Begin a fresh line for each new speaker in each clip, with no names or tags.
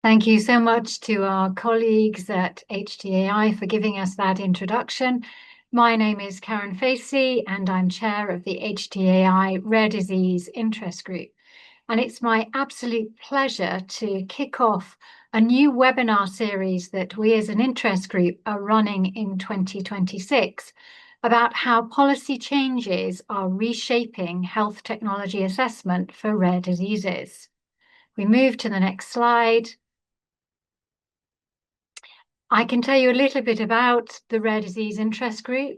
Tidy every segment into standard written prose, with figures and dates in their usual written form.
Thank you so much to our colleagues at HTAi for giving us that introduction. My name is Karen Facey, and I'm chair of the HTAi Rare Disease Interest Group. And it's my absolute pleasure to kick off a new webinar series that we as an interest group are running in 2026 about how policy changes are reshaping health technology assessment for rare diseases. We move to the next slide. I can tell you a little bit about the Rare Disease Interest Group.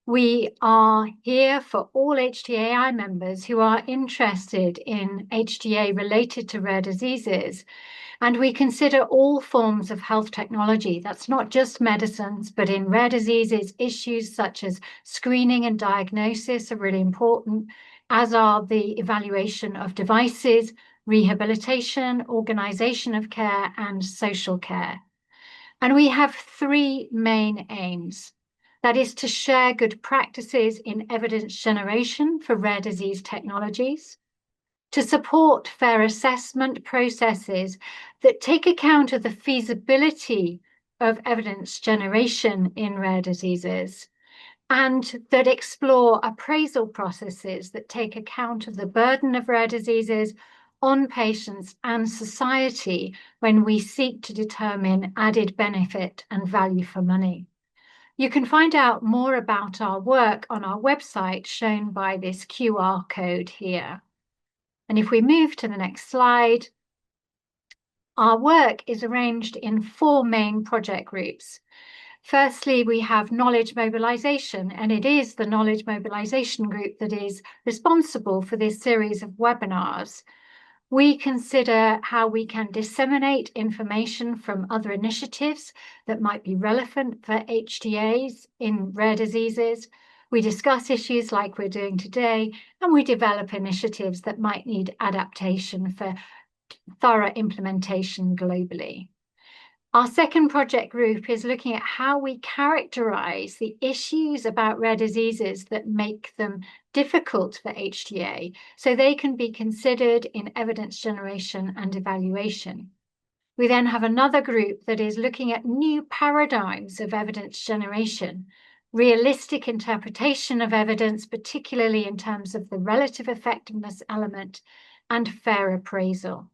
We are here for all HTAi members who are interested in HTA related to rare diseases. And we consider all forms of health technology. That's not just medicines, but in rare diseases, issues such as screening and diagnosis are really important, as are the evaluation of devices, rehabilitation, organization of care, and social care. And we have three main aims. That is to share good practices in evidence generation for rare disease technologies, to support fair assessment processes that take account of the feasibility of evidence generation in rare diseases, and that explore appraisal processes that take account of the burden of rare diseases on patients and society when we seek to determine added benefit and value for money. You can find out more about our work on our website shown by this QR code here. And if we move to the next slide, our work is arranged in four main project groups. Firstly, we have knowledge mobilization, and it is the knowledge mobilization group that is responsible for this series of webinars. We consider how we can disseminate information from other initiatives that might be relevant for HTAs in rare diseases. We discuss issues like we're doing today, and we develop initiatives that might need adaptation for thorough implementation globally. Our second project group is looking at how we characterize the issues about rare diseases that make them difficult for HTA, so they can be considered in evidence generation and evaluation. We then have another group that is looking at new paradigms of evidence generation, realistic interpretation of evidence, particularly in terms of the relative effectiveness element, and fair appraisal.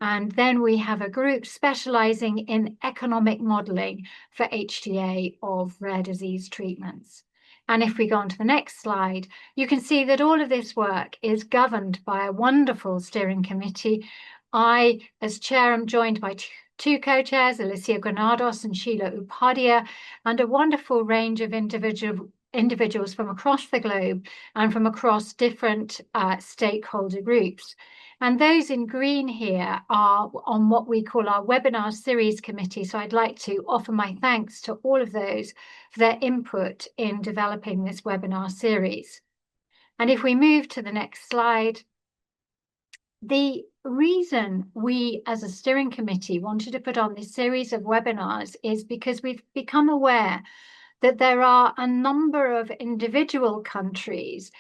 And then we have a group specializing in economic modeling for HTA of rare disease treatments. And if we go on to the next slide, you can see that all of this work is governed by a wonderful steering committee. I, as chair, am joined by two co-chairs, Alicia Granados and Sheila Upadhyaya, and a wonderful range of individuals from across the globe and from across different stakeholder groups. And those in green here are on what we call our webinar series committee. So I'd like to offer my thanks to all of those for their input in developing this webinar series. And if we move to the next slide, the reason we as a steering committee wanted to put on this series of webinars is because we've become aware that there are a number of individual countries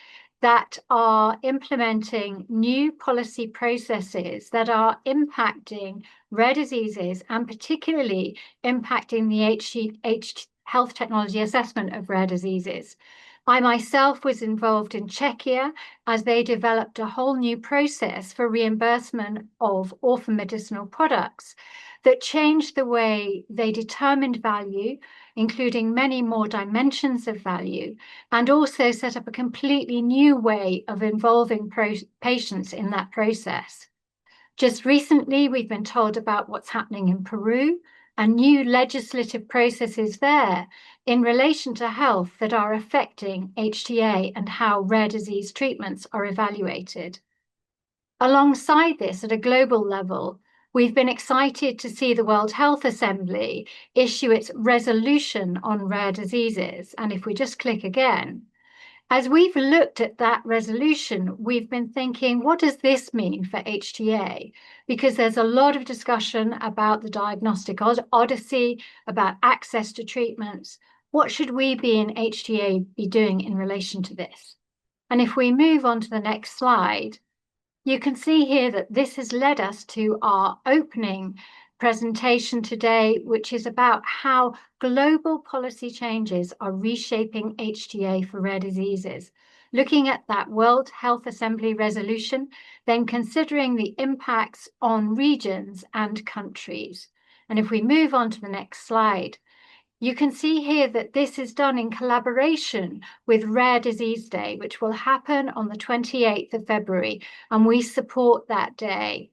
that are implementing new policy processes that are impacting rare diseases and particularly impacting the health technology assessment of rare diseases. I myself was involved in Czechia as they developed a whole new process for reimbursement of orphan medicinal products that changed the way they determined value, including many more dimensions of value, and also set up a completely new way of involving patients in that process. Just recently, we've been told about what's happening in Peru and new legislative processes there in relation to health that are affecting HTA and how rare disease treatments are evaluated. Alongside this, at a global level, we've been excited to see the World Health Assembly issue its resolution on rare diseases. And if we just click again, as we've looked at that resolution, we've been thinking, what does this mean for HTA? Because there's a lot of discussion about the diagnostic odyssey, about access to treatments. What should we be in HTA be doing in relation to this? And if we move on to the next slide, You can see here that this has led us to our opening presentation today, which is about how global policy changes are reshaping HTA for rare diseases. Looking at that World Health Assembly resolution, then considering the impacts on regions and countries. And if we move on to the next slide, you can see here that this is done in collaboration with Rare Disease Day, which will happen on the 28th of February, and we support that day.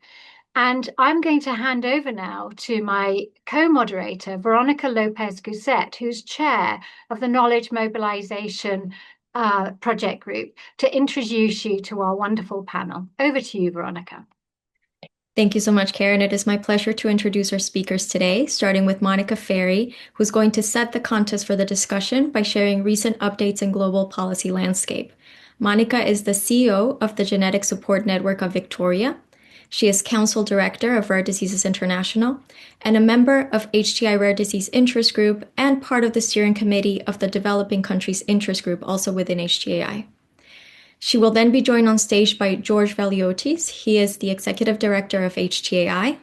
And I'm going to hand over now to my co-moderator, Veronica Lopez-Gusset, who's chair of the Knowledge Mobilization Project Group, to introduce you to our wonderful panel. Over to you, Veronica.
Thank you so much, Karen. It is my pleasure to introduce our speakers today, starting with Monica Ferry, who's going to set the context for the discussion by sharing recent updates in global policy landscape. Monica is the CEO of the Genetic Support Network of Victoria. She is Council Director of Rare Diseases International and a member of HTI Rare Disease Interest Group and part of the steering committee of the Developing Countries Interest Group, also within HTAi. She will then be joined on stage by George Veliotis. He is the Executive Director of HTAi.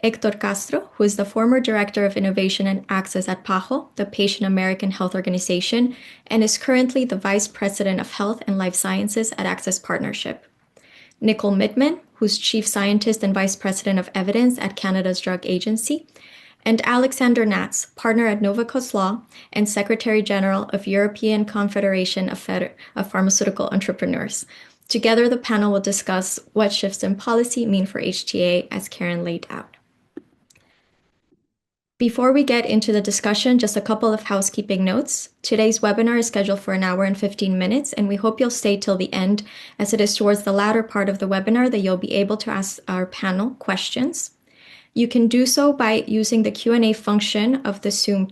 Hector Castro, who is the former Director of Innovation and Access at PAHO, the Patient American Health Organization, and is currently the Vice President of Health and Life Sciences at Access Partnership. Nicole Mittman, who's Chief Scientist and Vice President of Evidence at Canada's Drug Agency, and Alexander Natz, partner at Novacos Law and Secretary General of European Confederation of Pharmaceutical Entrepreneurs. Together, the panel will discuss what shifts in policy mean for HTA, as Karen laid out. Before we get into the discussion, just a couple of housekeeping notes. Today's webinar is scheduled for 1 hour and 15 minutes, and we hope you'll stay till the end, as it is towards the latter part of the webinar that you'll be able to ask our panel questions. You can do so by using the Q&A function of the Zoom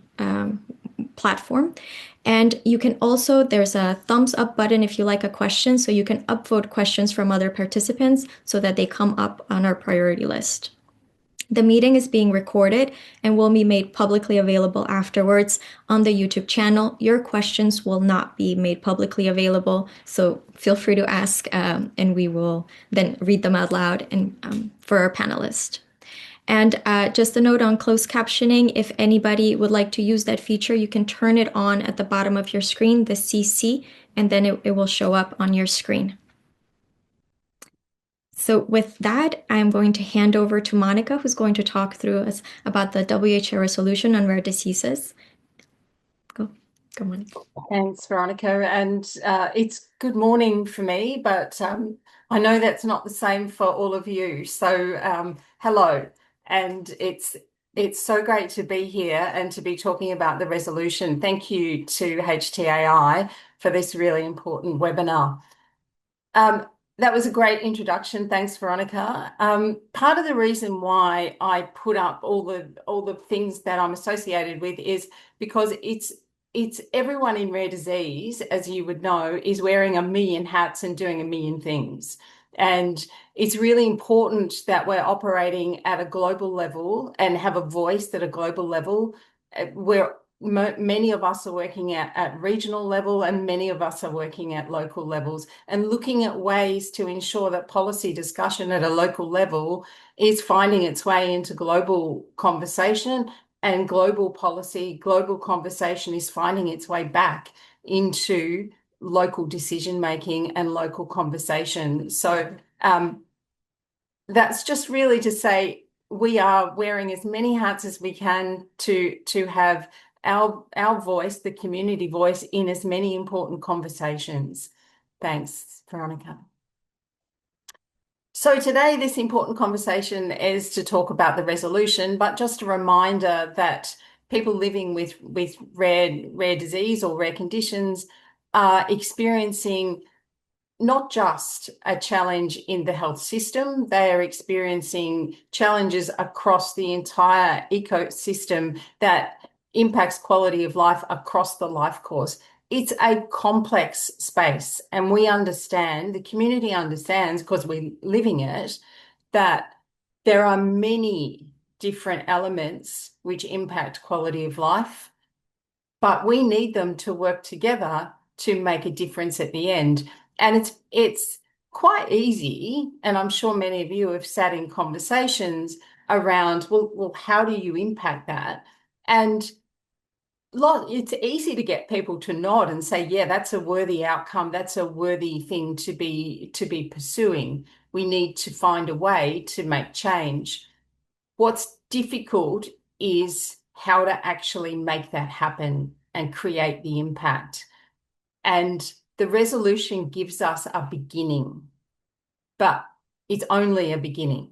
platform. And you can also, there's a thumbs up button if you like a question, so you can upvote questions from other participants so that they come up on our priority list. The meeting is being recorded and will be made publicly available afterwards on the YouTube channel. Your questions will not be made publicly available, so feel free to ask and we will then read them out loud and for our panelists. And just a note on closed captioning, if anybody would like to use that feature, you can turn it on at the bottom of your screen, the CC, and then it will show up on your screen. So with that, I'm going to hand over to Monica, who's going to talk through us about the WHO resolution on rare diseases. Go, Monica.
Thanks, Veronica. And it's good morning for me, but I know that's not the same for all of you. So hello. And it's so great to be here and to be talking about the resolution. Thank you to HTAi for this really important webinar. That was a great introduction. Thanks, Veronica. Part of the reason why I put up all the things that I'm associated with is because it's everyone in rare disease, as you would know, is wearing a million hats and doing a million things. And it's really important that we're operating at a global level and have a voice at a global level where many of us are working at regional level and many of us are working at local levels, and looking at ways to ensure that policy discussion at a local level is finding its way into global conversation, and global policy, global conversation is finding its way back into local decision making and local conversation. So that's just really to say we are wearing as many hats as we can to have our voice, the community voice, in as many important conversations. Thanks, Veronica. So today, this important conversation is to talk about the resolution, but just a reminder that people living with rare disease or rare conditions are experiencing not just a challenge in the health system, they are experiencing challenges across the entire ecosystem that impacts quality of life across the life course. It's a complex space, and we understand, the community understands, because we're living it, that there are many different elements which impact quality of life, but we need them to work together to make a difference at the end. And it's quite easy, and I'm sure many of you have sat in conversations around, well, how do you impact that? And it's easy to get people to nod and say, yeah, that's a worthy outcome. That's a worthy thing to be pursuing. We need to find a way to make change. What's difficult is how to actually make that happen and create the impact. And the resolution gives us a beginning, but it's only a beginning.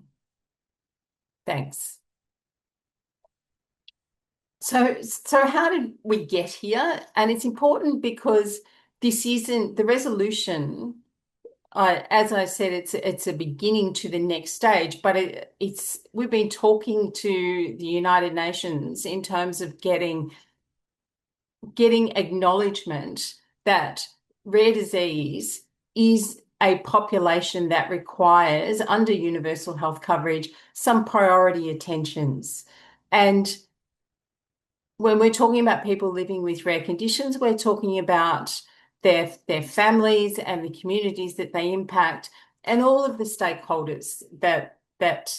Thanks. So how did we get here? And it's important because this isn't the resolution. As I said, it's a beginning to the next stage, but we've been talking to the United Nations in terms of getting acknowledgement that rare disease is a population that requires, under universal health coverage, some priority attentions. And when we're talking about people living with rare conditions, we're talking about their families and the communities that they impact, and all of the stakeholders that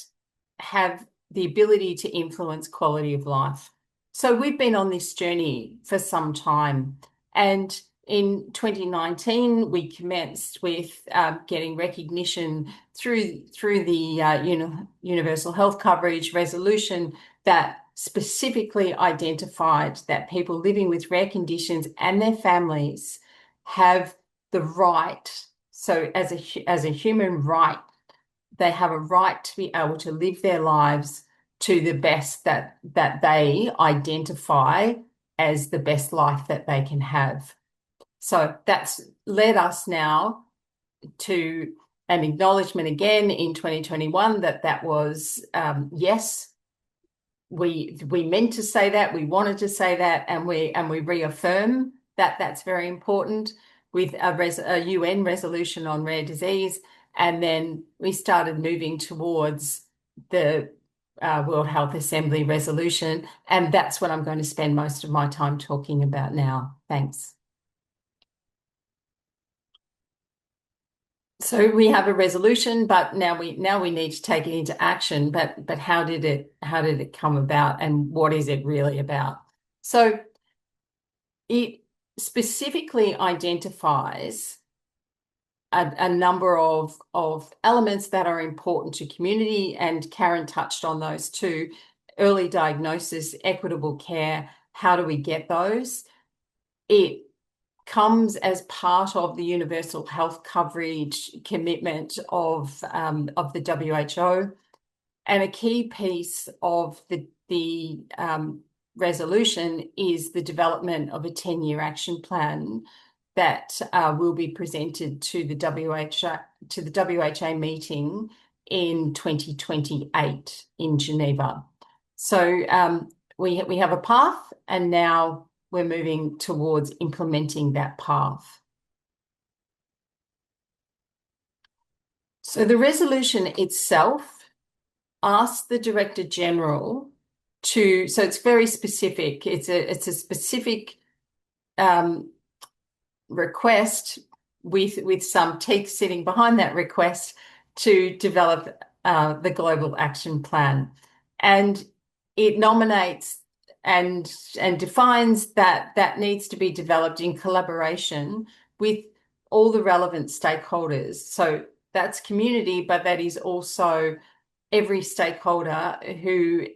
have the ability to influence quality of life. So we've been on this journey for some time, and in 2019 we commenced with getting recognition through the universal health coverage resolution that specifically identified that people living with rare conditions and their families have the right, so as a human right, they have a right to be able to live their lives to the best that they identify as the best life that they can have. So that's led us now to an acknowledgement again in 2021 that was yes, we meant to say that, we wanted to say that, and we reaffirm that that's very important with a UN resolution on rare disease, and then we started moving towards the World Health Assembly resolution, and that's what I'm going to spend most of my time talking about now. Thanks. So we have a resolution, but now we need to take it into action. But how did it come about, and what is it really about? So it specifically identifies a number of elements that are important to community, and Karen touched on those too: early diagnosis, equitable care. How do we get those? It comes as part of the universal health coverage commitment of the WHO, and a key piece of the resolution is the development of a 10-year action plan that will be presented to the WHO meeting in 2028 in Geneva. So we have a path, and now we're moving towards implementing that path. So the resolution itself asks the Director General to, so it's very specific. It's a specific request with some teeth sitting behind that request to develop the Global Action Plan. And it nominates and defines that needs to be developed in collaboration with all the relevant stakeholders. So that's community, but that is also every stakeholder who,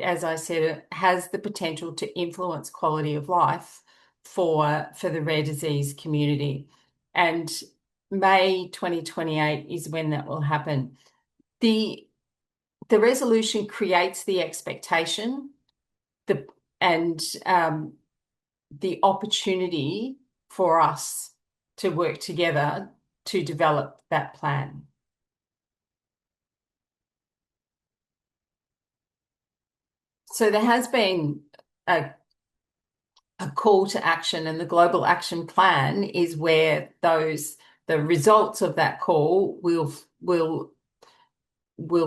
as I said, has the potential to influence quality of life for the rare disease community. And May 2028 is when that will happen. The resolution creates the expectation and the opportunity for us to work together to develop that plan. So there has been a call to action, and the Global Action Plan is where the results of that call will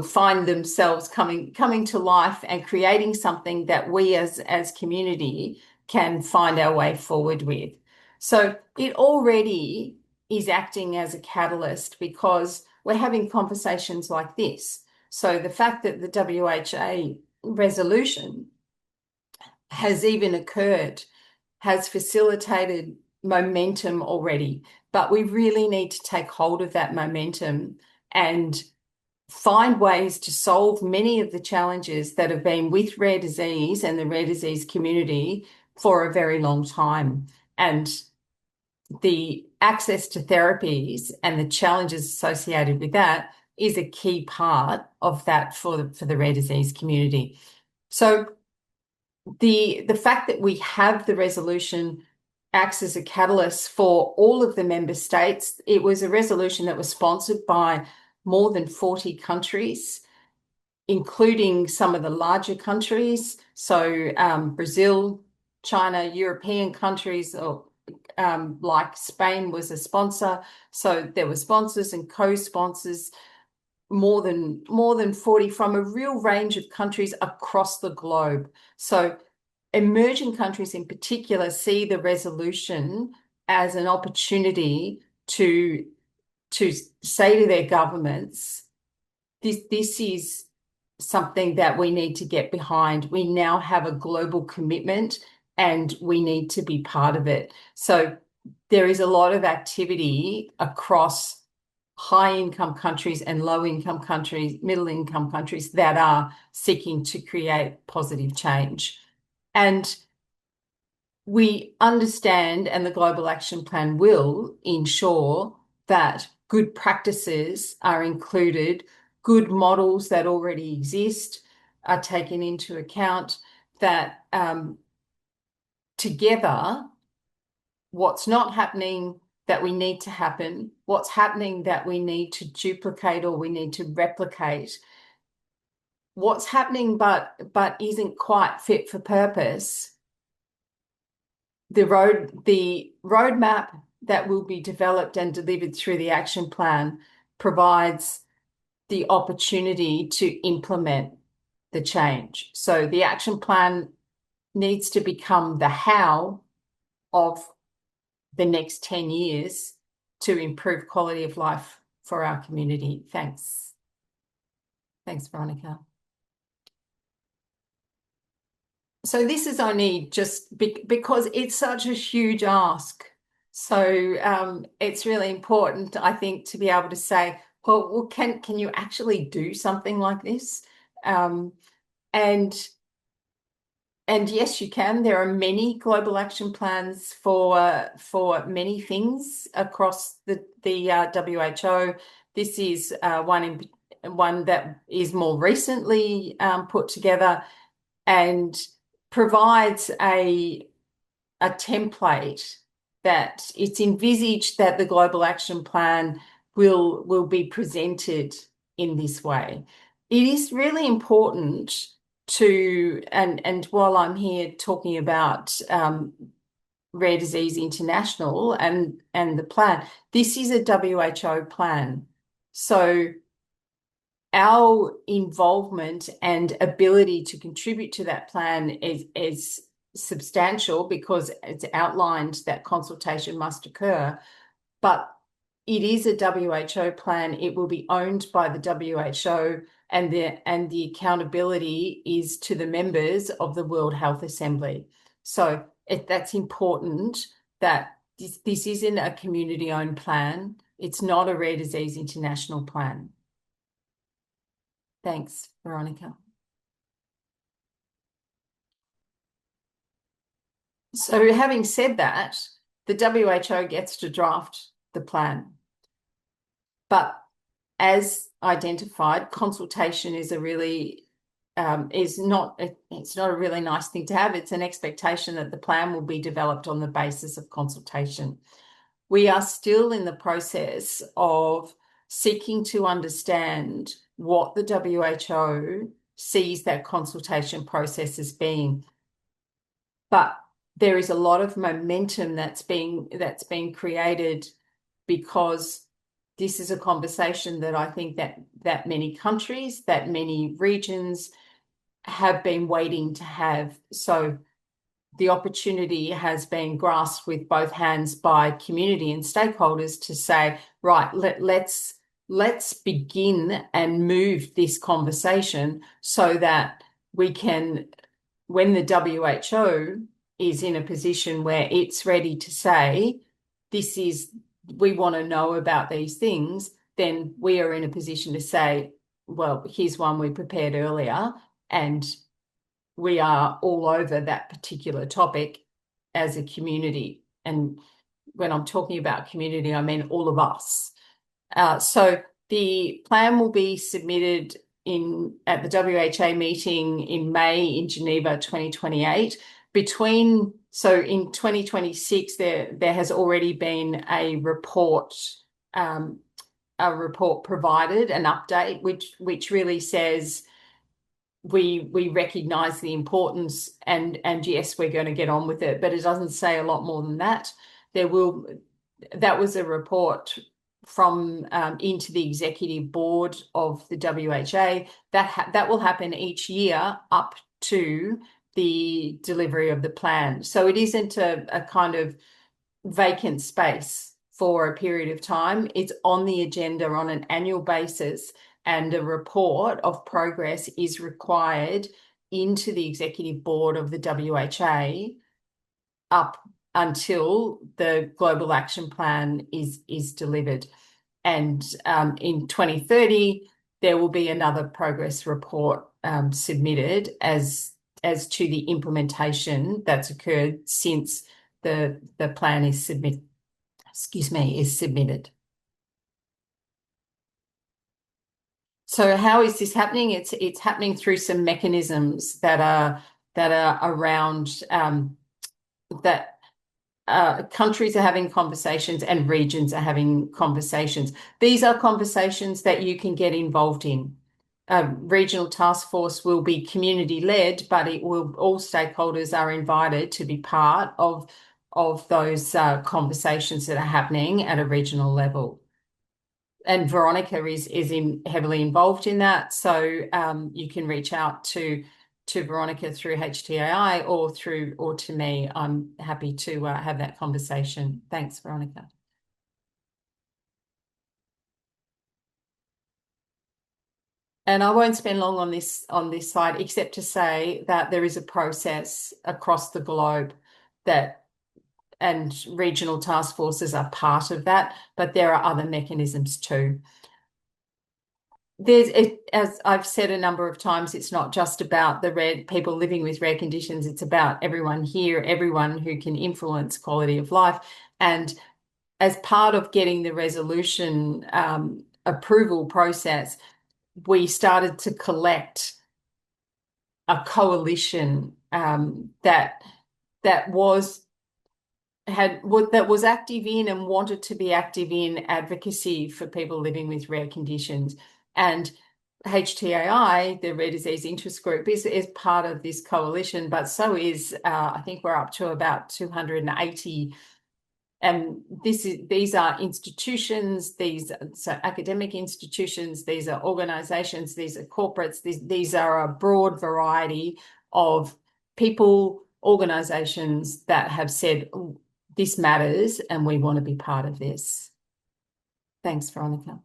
find themselves coming to life and creating something that we as community can find our way forward with. So it already is acting as a catalyst because we're having conversations like this. So the fact that the WHA resolution has even occurred has facilitated momentum already, but we really need to take hold of that momentum and find ways to solve many of the challenges that have been with rare disease and the rare disease community for a very long time. And the access to therapies and the challenges associated with that is a key part of that for the rare disease community. So the fact that we have the resolution acts as a catalyst for all of the member states. It was a resolution that was sponsored by more than 40 countries, including some of the larger countries. So Brazil, China, European countries, or like Spain was a sponsor. So there were sponsors and co-sponsors, more than 40 from a real range of countries across the globe. So emerging countries in particular see the resolution as an opportunity to say to their governments, this is something that we need to get behind. We now have a global commitment and we need to be part of it. So there is a lot of activity across high-income countries and low-income countries, middle-income countries that are seeking to create positive change. And we understand, and the Global Action Plan will ensure that good practices are included, good models that already exist are taken into account, that together, what's not happening that we need to happen, what's happening that we need to duplicate or we need to replicate, what's happening but isn't quite fit for purpose. The roadmap that will be developed and delivered through the action plan provides the opportunity to implement the change. So the action plan needs to become the how of the next 10 years to improve quality of life for our community. Thanks. Thanks, Veronica. So this is only just because it's such a huge ask. So it's really important, I think, to be able to say, well, can you actually do something like this? And yes, you can. There are many global action plans for many things across the WHO. This is one that is more recently put together and provides a template that it's envisaged that the Global Action Plan will be presented in this way. It is really important to, and while I'm here talking about Rare Disease International and the plan, this is a WHO plan. So our involvement and ability to contribute to that plan is substantial because it's outlined that consultation must occur, but it is a WHO plan. It will be owned by the WHO, and the accountability is to the members of the World Health Assembly. So that's important that this isn't a community-owned plan. It's not a Rare Disease International plan. Thanks, Veronica. So having said that, the WHO gets to draft the plan. But as identified, consultation is a really it's not a really nice thing to have. It's an expectation that the plan will be developed on the basis of consultation. We are still in the process of seeking to understand what the WHO sees that consultation process as being. But there is a lot of momentum that's being created because this is a conversation that I think that many countries, that many regions have been waiting to have. So the opportunity has been grasped with both hands by community and stakeholders to say, right, let's begin and move this conversation so that we can, when the WHO is in a position where it's ready to say, we want to know about these things, then we are in a position to say, well, here's one we prepared earlier, and we are all over that particular topic as a community. And when I'm talking about community, I mean all of us. So the plan will be submitted at the WHA meeting in May in Geneva 2028. So in 2026, there has already been a report provided, an update, which really says we recognise the importance and yes, we're going to get on with it, but it doesn't say a lot more than that. That was a report from into the executive board of the WHA that will happen each year up to the delivery of the plan. So it isn't a kind of vacant space for a period of time. It's on the agenda on an annual basis, and a report of progress is required into the executive board of the WHA up until the global action plan is delivered. And in 2030, there will be another progress report submitted as to the implementation that's occurred since the plan is submitted. So how is this happening? It's happening through some mechanisms that are around that countries are having conversations and regions are having conversations. These are conversations that you can get involved in. Regional task force will be community-led, but all stakeholders are invited to be part of those conversations that are happening at a regional level. And Veronica is heavily involved in that, so you can reach out to Veronica through HTAi or to me. I'm happy to have that conversation. Thanks, Veronica. And I won't spend long on this slide, except to say that there is a process across the globe and regional task forces are part of that, but there are other mechanisms too. As I've said a number of times, it's not just about the people living with rare conditions. It's about everyone here, everyone who can influence quality of life. And as part of getting the resolution approval process, we started to collect a coalition that was active in and wanted to be active in advocacy for people living with rare conditions. And HTAi, the Rare Disease Interest Group, is part of this coalition, but so is, I think we're up to about 280. And these are institutions, so academic institutions, these are organizations, these are corporates, these are a broad variety of people, organizations that have said, this matters and we want to be part of this. Thanks, Veronica.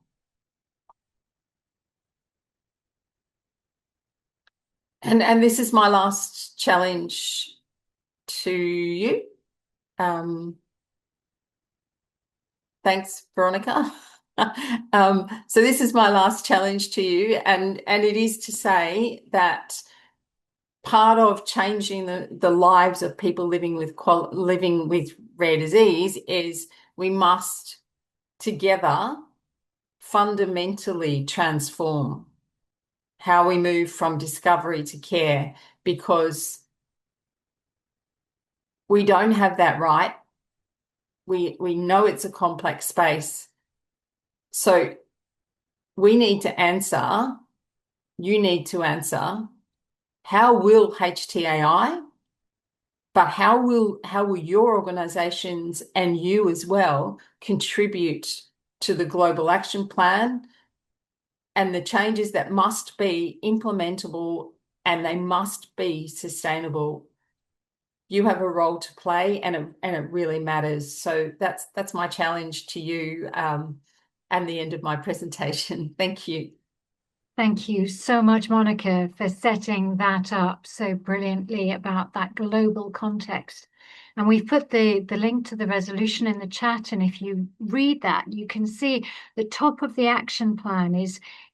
And this is my last challenge to you. Thanks, Veronica. So this is my last challenge to you, and it is to say that part of changing the lives of people living with rare disease is we must together fundamentally transform how we move from discovery to care, because we don't have that right. We know it's a complex space. So we need to answer, you need to answer, how will HTAi, but how will your organizations and you as well contribute to the global action plan and the changes that must be implementable and they must be sustainable you have a role to play, and it really matters. So that's my challenge to you, and the end of my presentation. Thank you.
Thank you so much, Monica, for setting that up so brilliantly about that global context. And we've put the link to the resolution in the chat. And if you read that, you can see the top of the action plan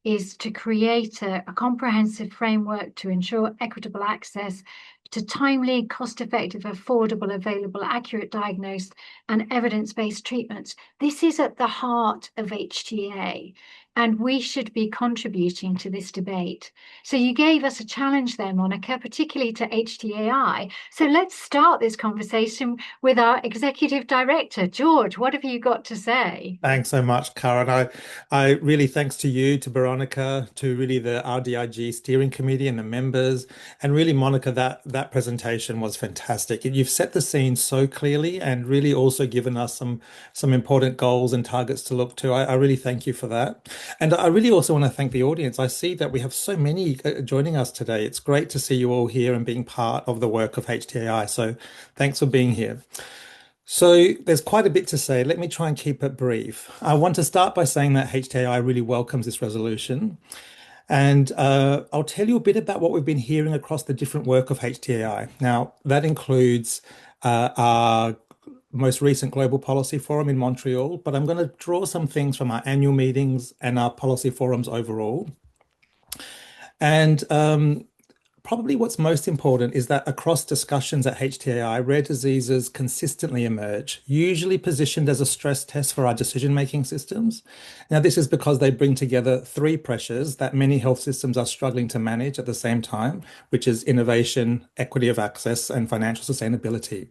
is to create a comprehensive framework to ensure equitable access to timely, cost-effective, affordable, available, accurate, diagnosed, and evidence-based treatments. This is at the heart of HTA. And we should be contributing to this debate. So you gave us a challenge there, Monica, particularly to HTAi. So let's start this conversation with our Executive Director. George, what have you got to say?
Thanks so much, Karen. I really thanks to you, to Veronica, to really the RDIG steering committee and the members, and really Monica, that presentation was fantastic. You've set the scene so clearly and really also given us some important goals and targets to look to. I really thank you for that. And I really also want to thank the audience. I see that we have so many joining us today. It's great to see you all here and being part of the work of HTAi. So thanks for being here. So there's quite a bit to say. Let me try and keep it brief. I want to start by saying that HTAi really welcomes this resolution. And I'll tell you a bit about what we've been hearing across the different work of HTAi. Now, that includes our most recent Global Policy Forum in Montreal, but I'm going to draw some things from our annual meetings and our policy forums overall. And probably what's most important is that across discussions at HTAi, rare diseases consistently emerge, usually positioned as a stress test for our decision-making systems. Now, this is because they bring together three pressures that many health systems are struggling to manage at the same time, which is innovation, equity of access, and financial sustainability.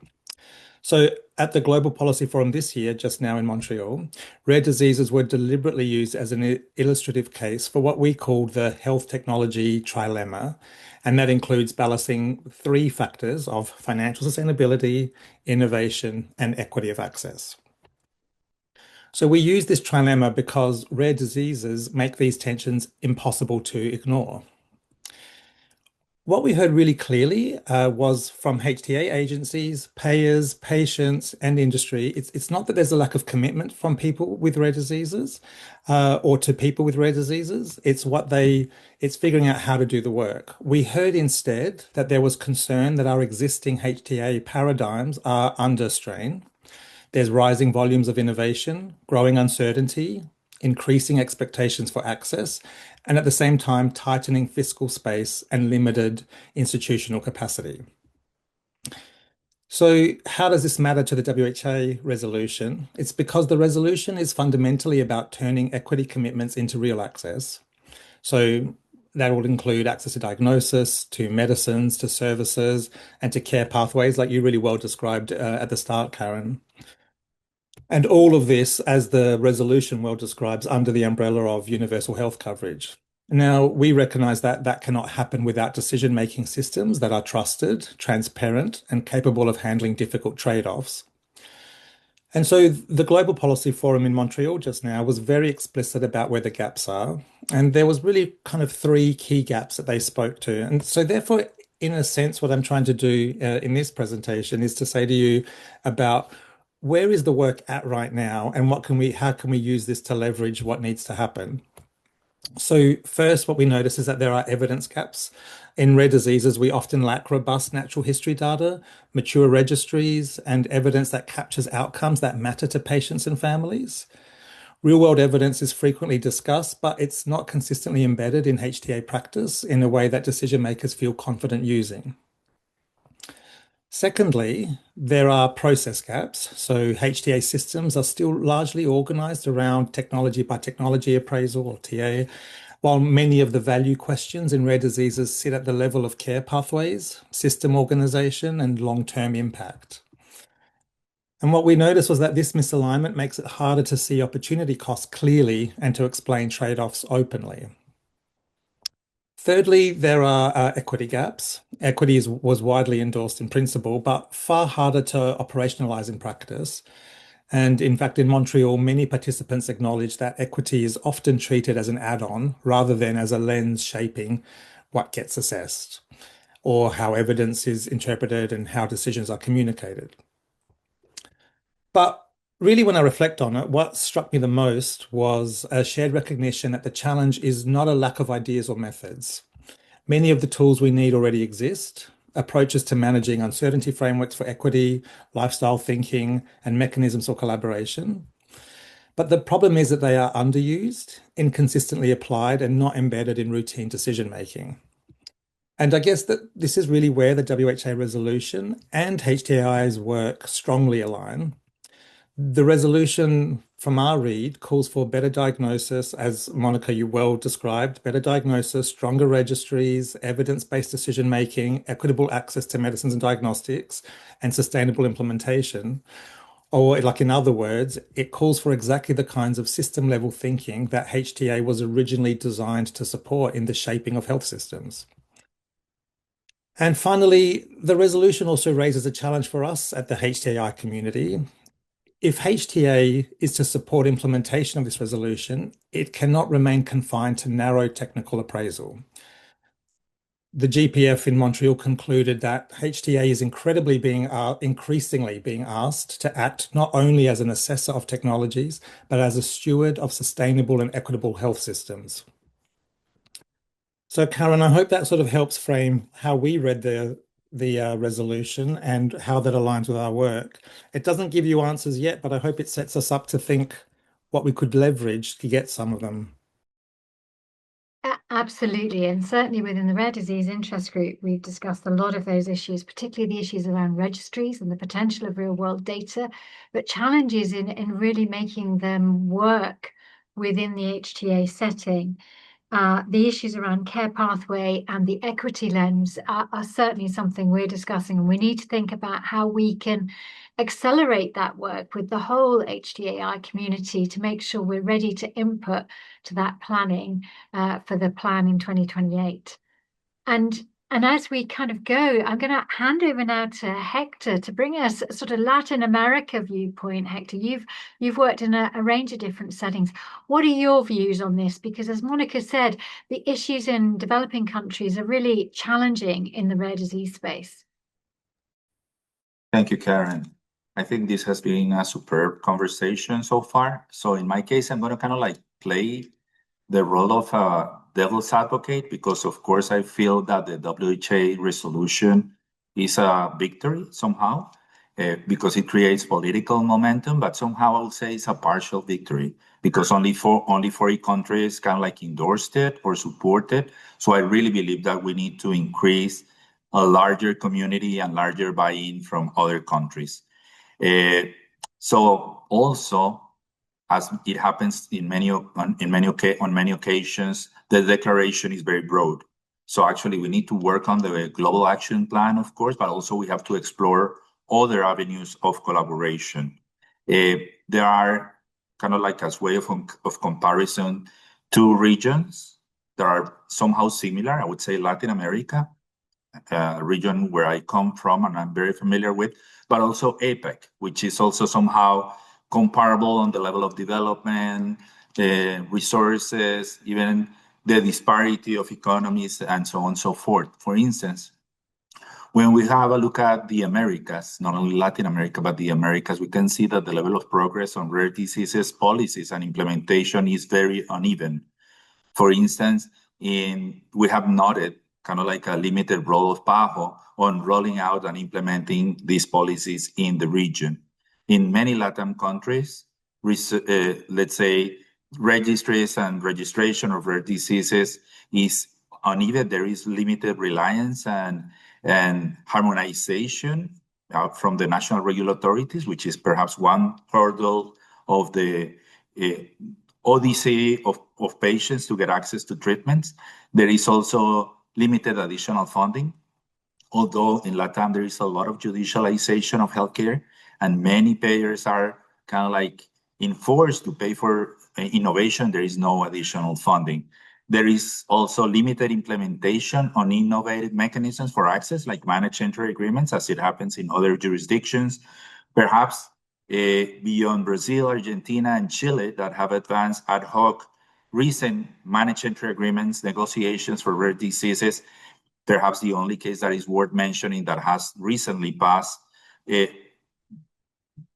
So at the Global Policy Forum this year, just now in Montreal, rare diseases were deliberately used as an illustrative case for what we called the health technology trilemma. And that includes balancing three factors of financial sustainability, innovation, and equity of access. So we use this trilemma because rare diseases make these tensions impossible to ignore. What we heard really clearly was from HTA agencies, payers, patients, and industry. It's not that there's a lack of commitment from people with rare diseases or to people with rare diseases. It's figuring out how to do the work. We heard instead that there was concern that our existing HTA paradigms are under strain. There's rising volumes of innovation, growing uncertainty, increasing expectations for access, and at the same time, tightening fiscal space and limited institutional capacity. So how does this matter to the WHA resolution? It's because the resolution is fundamentally about turning equity commitments into real access. So that will include access to diagnosis, to medicines, to services, and to care pathways, like you really well described at the start, Karen. And all of this, as the resolution well describes, under the umbrella of universal health coverage. Now, we recognize that that cannot happen without decision-making systems that are trusted, transparent, and capable of handling difficult trade-offs. And so the Global Policy Forum in Montreal just now was very explicit about where the gaps are. And there was really kind of three key gaps that they spoke to. And so therefore, in a sense, what I'm trying to do in this presentation is to say to you about where is the work at right now, and how can we use this to leverage what needs to happen? So first, what we notice is that there are evidence gaps. In rare diseases, we often lack robust natural history data, mature registries, and evidence that captures outcomes that matter to patients and families. Real-world evidence is frequently discussed, but it's not consistently embedded in HTA practice in a way that decision makers feel confident using. Secondly, there are process gaps. So HTA systems are still largely organized around technology by technology appraisal, or TA, while many of the value questions in rare diseases sit at the level of care pathways, system organization, and long-term impact. And what we noticed was that this misalignment makes it harder to see opportunity costs clearly and to explain trade-offs openly. Thirdly, there are equity gaps. Equity was widely endorsed in principle, but far harder to operationalize in practice. And in fact, in Montreal, many participants acknowledge that equity is often treated as an add-on rather than as a lens shaping what gets assessed. or how evidence is interpreted and how decisions are communicated. But really, when I reflect on it, what struck me the most was a shared recognition that the challenge is not a lack of ideas or methods. Many of the tools we need already exist. Approaches to managing uncertainty frameworks for equity, lifestyle thinking, and mechanisms for collaboration. But the problem is that they are underused, inconsistently applied, and not embedded in routine decision making. And I guess that this is really where the WHA resolution and HTAi's work strongly align. The resolution from our read calls for better diagnosis, as Monica, you well described, better diagnosis, stronger registries, evidence-based decision making, equitable access to medicines and diagnostics, and sustainable implementation. Or, like in other words, it calls for exactly the kinds of system level thinking that HTA was originally designed to support in the shaping of health systems. And finally, the resolution also raises a challenge for us at the HTAi community. If HTA is to support implementation of this resolution, it cannot remain confined to narrow technical appraisal. The GPF in Montreal concluded that HTA is increasingly being asked to act not only as an assessor of technologies, but as a steward of sustainable and equitable health systems. So, Karen, I hope that sort of helps frame how we read the resolution and how that aligns with our work. It doesn't give you answers yet, but I hope it sets us up to think what we could leverage to get some of them.
Absolutely. And certainly within the rare disease interest group, we've discussed a lot of those issues, particularly the issues around registries and the potential of real world data, but challenges in really making them work within the HTA setting. The issues around care pathway and the equity lens are certainly something we're discussing, and we need to think about how we can accelerate that work with the whole HTAi community to make sure we're ready to input to that planning for the plan in 2028. And as we kind of go, I'm going to hand over now to Hector to bring us a sort of Latin America viewpoint. Hector, you've worked in a range of different settings. What are your views on this? Because as Monica said, the issues in developing countries are really challenging in the rare disease space.
Thank you, Karen. I think this has been a superb conversation so far. So in my case, I'm going to kind of like play the role of a devil's advocate because, of course, I feel that the WHA resolution is a victory somehow because it creates political momentum, but somehow I would say it's a partial victory because only 40 countries kind of like endorsed it or supported. So I really believe that we need to increase a larger community and larger buy-in from other countries. So also, as it happens on many occasions, the declaration is very broad. So actually, we need to work on the global action plan, of course, but also we have to explore other avenues of collaboration. There are kind of like as way of comparison, two regions that are somehow similar. I would say Latin America, a region where I come from and I'm very familiar with, but also APEC, which is also somehow comparable on the level of development, resources, even the disparity of economies, and so on and so forth. For instance, when we have a look at the Americas, not only Latin America, but the Americas, we can see that the level of progress on rare diseases policies and implementation is very uneven. For instance, we have noted kind of like a limited role of PAHO on rolling out and implementing these policies in the region. In many Latin countries, let's say registries and registration of rare diseases is uneven. There is limited reliance and harmonization from the national regulatory authorities, which is perhaps one hurdle of the odyssey of patients to get access to treatments. There is also limited additional funding, although in Latam there is a lot of judicialization of healthcare, and many payers are kind of like enforced to pay for innovation. There is no additional funding. There is also limited implementation on innovative mechanisms for access, like managed entry agreements, as it happens in other jurisdictions. Perhaps beyond Brazil, Argentina, and Chile that have advanced ad hoc recent managed entry agreements, negotiations for rare diseases, Perhaps the only case that is worth mentioning that has recently passed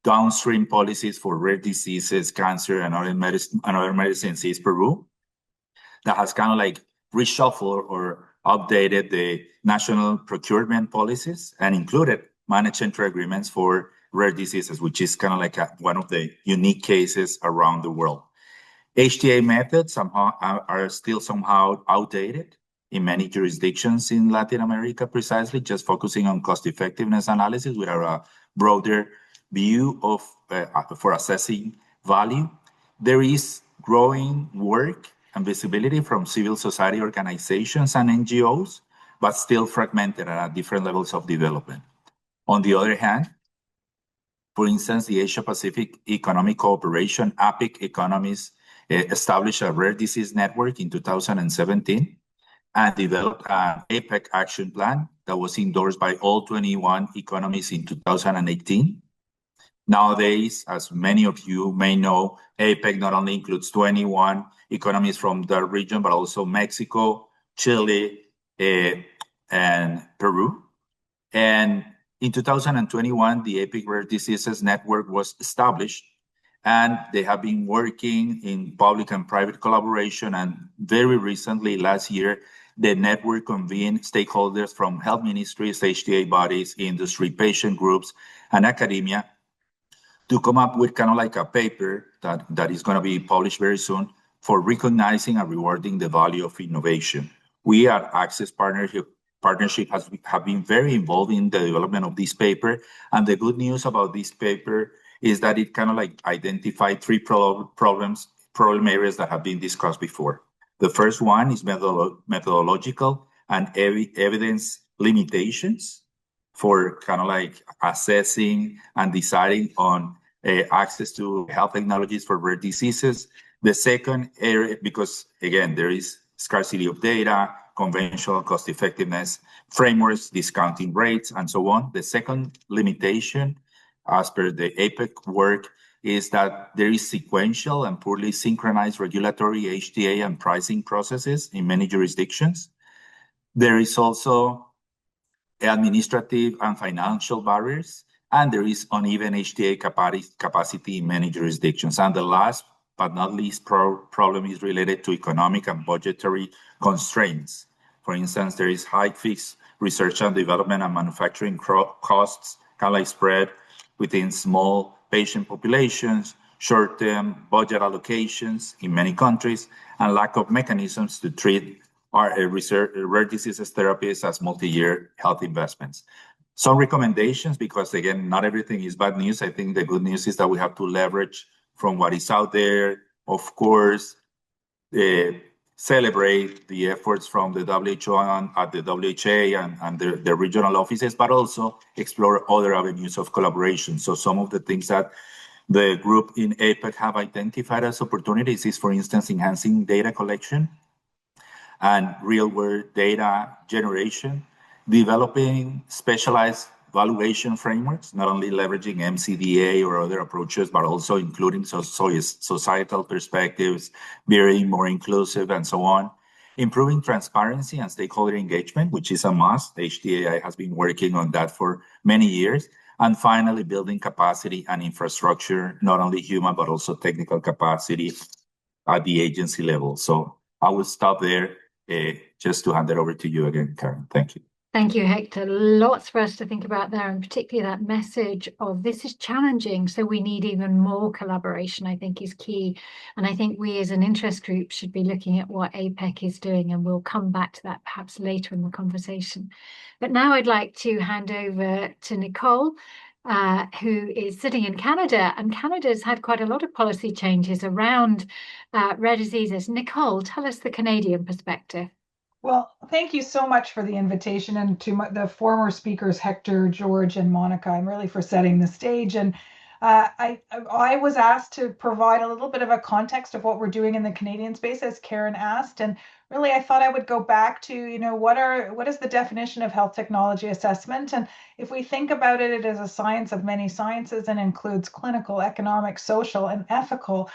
downstream policies for rare diseases, cancer, and other medicines is Peru, that has kind of like reshuffled or updated the national procurement policies and included managed entry agreements for rare diseases, which is kind of like one of the unique cases around the world. HTA methods are still somehow outdated in many jurisdictions in Latin America, precisely just focusing on cost effectiveness analysis without a broader view of for assessing value. There is growing work and visibility from civil society organizations and NGOs, but still fragmented at different levels of development. On the other hand, for instance, the Asia-Pacific Economic Cooperation, APIC economies, established a rare disease network in 2017 and developed an APEC action plan that was endorsed by all 21 economies in 2018. Nowadays, as many of you may know, APEC not only includes 21 economies from the region, but also Mexico, Chile, and Peru. And in 2021, the APIC Rare Diseases Network was established, and they have been working in public and private collaboration. And very recently, last year, the network convened stakeholders from health ministries, HTA bodies, industry, patient groups, and academia to come up with kind of like a paper that is going to be published very soon for recognizing and rewarding the value of innovation. We at Access Partnership have been very involved in the development of this paper. And the good news about this paper is that it kind of like identified three problem areas that have been discussed before. The first one is methodological and evidence limitations for kind of like assessing and deciding on access to health technologies for rare diseases. The second area, because again, there is scarcity of data, conventional cost effectiveness frameworks, discounting rates, and so on. The second limitation, as per the APEC work, is that there is sequential and poorly synchronized regulatory HTA and pricing processes in many jurisdictions. There is also administrative and financial barriers, and there is uneven HTA capacity in many jurisdictions. And the last but not least problem is related to economic and budgetary constraints. For instance, there is high fixed research and development and manufacturing costs, kind of like spread within small patient populations, short-term budget allocations in many countries, and lack of mechanisms to treat rare diseases therapies as multi-year health investments. Some recommendations, because again, not everything is bad news. I think the good news is that we have to leverage from what is out there. Of course, celebrate the efforts from the WHO at the WHA and the regional offices, but also explore other avenues of collaboration. So some of the things that the group in APEC have identified as opportunities is, for instance, enhancing data collection and real-world data generation, developing specialized valuation frameworks, not only leveraging MCDA or other approaches, but also including societal perspectives, being more inclusive, and so on. Improving transparency and stakeholder engagement, which is a must. HTAi has been working on that for many years. And finally, building capacity and infrastructure, not only human, but also technical capacity at the agency level. So I will stop there just to hand it over to you again, Karen. Thank you.
Thank you, Hector. Lots for us to think about there, and particularly that message of this is challenging, so we need even more collaboration, I think is key. And I think we as an interest group should be looking at what APEC is doing, and we'll come back to that perhaps later in the conversation. But now I'd like to hand over to Nicole, who is sitting in Canada, and Canada's had quite a lot of policy changes around rare diseases. Nicole, tell us the Canadian perspective.
Well, thank you so much for the invitation, and to the former speakers, Hector, George, and Monica. I'm really for setting the stage. And I was asked to provide a little bit of a context of what we're doing in the Canadian space, as Karen asked. And really I thought I would go back to, what is the definition of health technology assessment? And if we think about it, it is a science of many sciences and includes clinical, economic, social, and ethical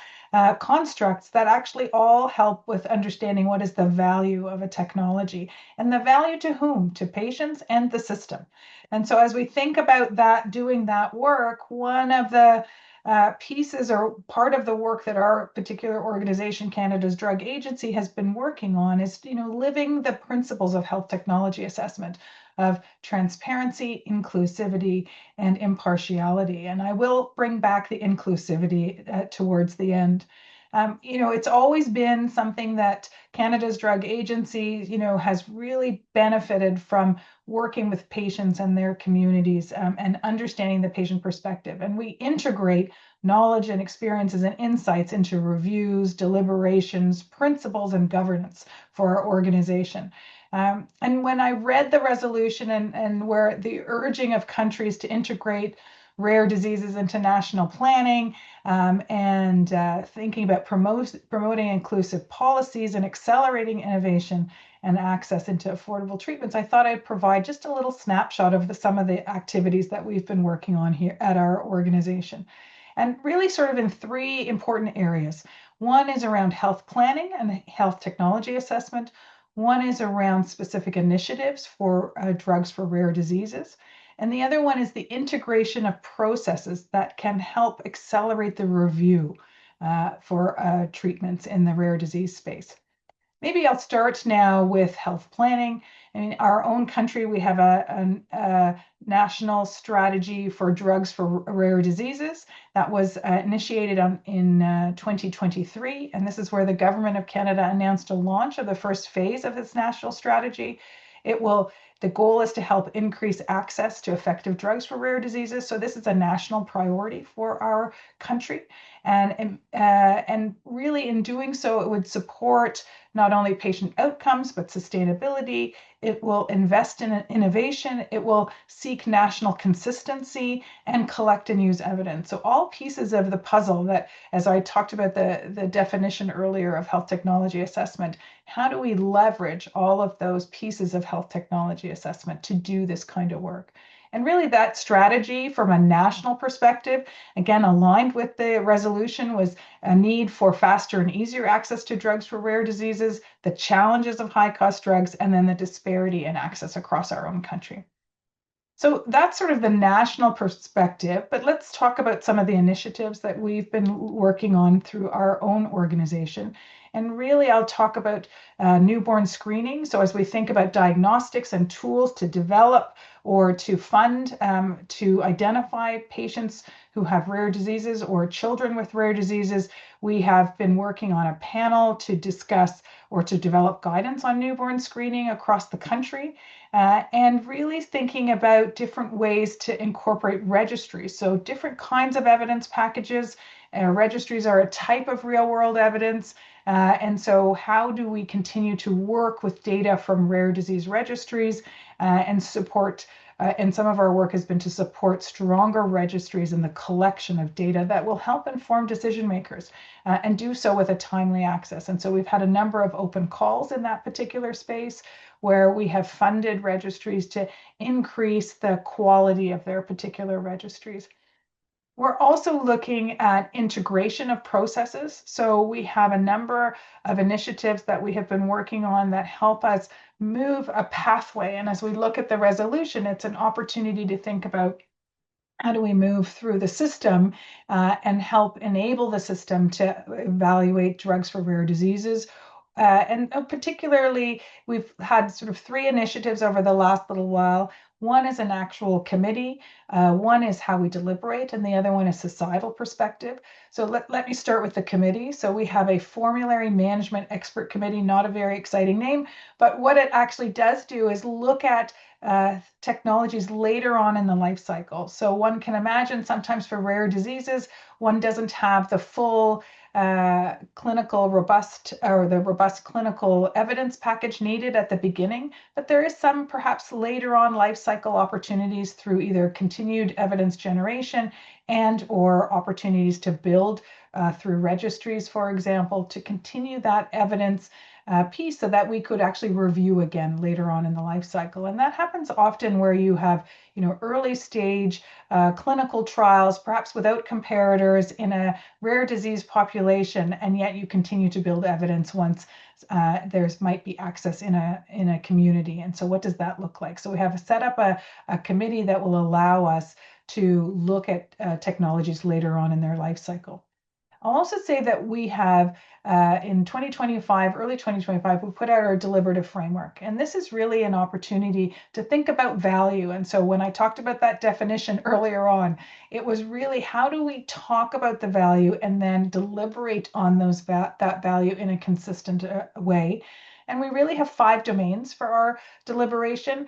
constructs that actually all help with understanding what is the value of a technology, and the value to whom? To patients and the system. And so as we think about that, doing that work, one of the pieces or part of the work that our particular organization, Canada's Drug Agency, has been working on is, living the principles of health technology assessment, of transparency, inclusivity, and impartiality. And I will bring back the inclusivity towards the end. It's always been something that Canada's Drug Agency, has really benefited from working with patients and their communities, and understanding the patient perspective. And we integrate knowledge and experiences and insights into reviews, deliberations, principles, and governance for our organization. And when I read the resolution and where the urging of countries to integrate rare diseases into national planning, and thinking about promoting inclusive policies and accelerating innovation and access into affordable treatments, I thought I'd provide just a little snapshot of some of the activities that we've been working on here at our organization. And really sort of in three important areas. One is around health planning and health technology assessment. One is around specific initiatives for drugs for rare diseases. And the other one is the integration of processes that can help accelerate the review for treatments in the rare disease space. Maybe I'll start now with health planning. In our own country, we have a national strategy for drugs for rare diseases that was initiated in 2023. And this is where the Government of Canada announced a launch of the first phase of its national strategy. The goal is to help increase access to effective drugs for rare diseases. So this is a national priority for our country. And really in doing so, it would support not only patient outcomes, but sustainability. It will invest in innovation. It will seek national consistency and collect and use evidence. So all pieces of the puzzle that, as I talked about the definition earlier of health technology assessment, how do we leverage all of those pieces of health technology assessment to do this kind of work? And really that strategy from a national perspective, again, aligned with the resolution, was a need for faster and easier access to drugs for rare diseases, the challenges of high-cost drugs, and then the disparity in access across our own country. So that's sort of the national perspective, but let's talk about some of the initiatives that we've been working on through our own organization. And really, I'll talk about newborn screening. So as we think about diagnostics and tools to develop or to fund to identify patients who have rare diseases or children with rare diseases, we have been working on a panel to discuss or to develop guidance on newborn screening across the country, and really thinking about different ways to incorporate registries. So different kinds of evidence packages. Registries are a type of real-world evidence. And so how do we continue to work with data from rare disease registries and support, and some of our work has been to support stronger registries in the collection of data that will help inform decision makers and do so with a timely access. And so we've had a number of open calls in that particular space where we have funded registries to increase the quality of their particular registries. We're also looking at integration of processes. So we have a number of initiatives that we have been working on that help us move a pathway. And as we look at the resolution, it's an opportunity to think about how do we move through the system and help enable the system to evaluate drugs for rare diseases. And particularly, we've had sort of three initiatives over the last little while. One is an actual committee, one is how we deliberate, and the other one is societal perspective. So let me start with the committee. So we have a formulary management expert committee, not a very exciting name, but what it actually does do is look at technologies later on in the life cycle. So one can imagine sometimes for rare diseases, one doesn't have the full clinical robust clinical evidence package needed at the beginning, but there is some perhaps later on life cycle opportunities through either continued evidence generation and or opportunities to build through registries, for example, to continue that evidence piece so that we could actually review again later on in the life cycle. And that happens often where you have, early stage clinical trials, perhaps without comparators in a rare disease population, and yet you continue to build evidence once there's might be access in a community. And so what does that look like? So we have set up a committee that will allow us to look at technologies later on in their life cycle. I'll also say that we have in 2025, early 2025, we put out our deliberative framework. And this is really an opportunity to think about value. And so when I talked about that definition earlier on, it was really how do we talk about the value and then deliberate on that value in a consistent way. And we really have 5 domains for our deliberation.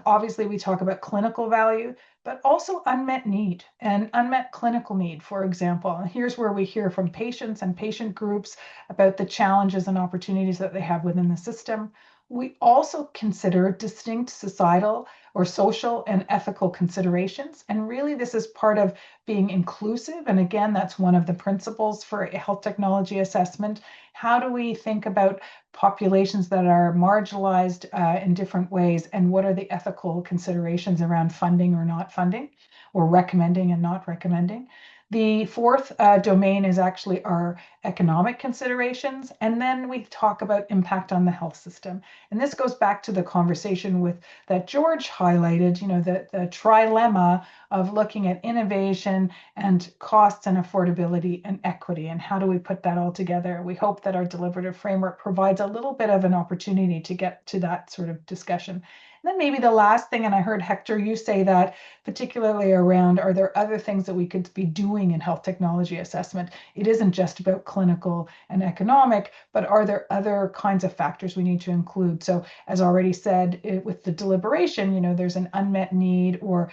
Obviously we talk about clinical value, but also unmet need and unmet clinical need, for example. And here's where we hear from patients and patient groups about the challenges and opportunities that they have within the system. We also consider distinct societal or social and ethical considerations. And really, this is part of being inclusive. And again, that's one of the principles for health technology assessment. How do we think about populations that are marginalized in different ways, and what are the ethical considerations around funding or not funding, or recommending and not recommending? The 4th domain is actually our economic considerations, and then we talk about impact on the health system. And this goes back to the conversation that George highlighted, the trilemma of looking at innovation and costs and affordability and equity, and how do we put that all together? We hope that our deliberative framework provides a little bit of an opportunity to get to that sort of discussion. And then maybe the last thing, and I heard Hector, you say that particularly around, are there other things that we could be doing in health technology assessment? It isn't just about clinical and economic, but are there other kinds of factors we need to include? So as already said, with the deliberation, there's an unmet need or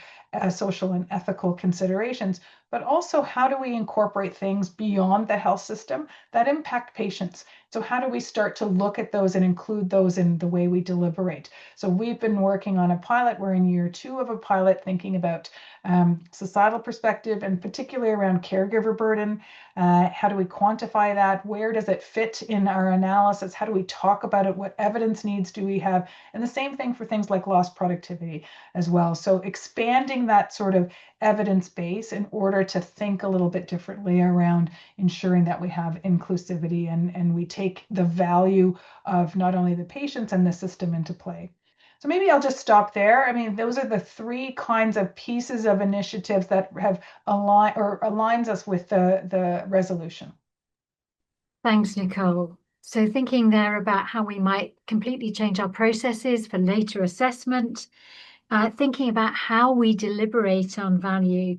social and ethical considerations, but also how do we incorporate things beyond the health system that impact patients? So how do we start to look at those and include those in the way we deliberate? So we've been working on a pilot. We're in year 2 of a pilot, thinking about societal perspective and particularly around caregiver burden. How do we quantify that? Where does it fit in our analysis? How do we talk about it? What evidence needs do we have? And the same thing for things like lost productivity as well. So expanding that sort of evidence base in order to think a little bit differently around ensuring that we have inclusivity and we take the value of not only the patients and the system into play. So maybe I'll just stop there. I mean, those are the 3 kinds of pieces of initiatives that have aligns us with the resolution.
Thanks, Nicole. So thinking there about how we might completely change our processes for later assessment, thinking about how we deliberate on value,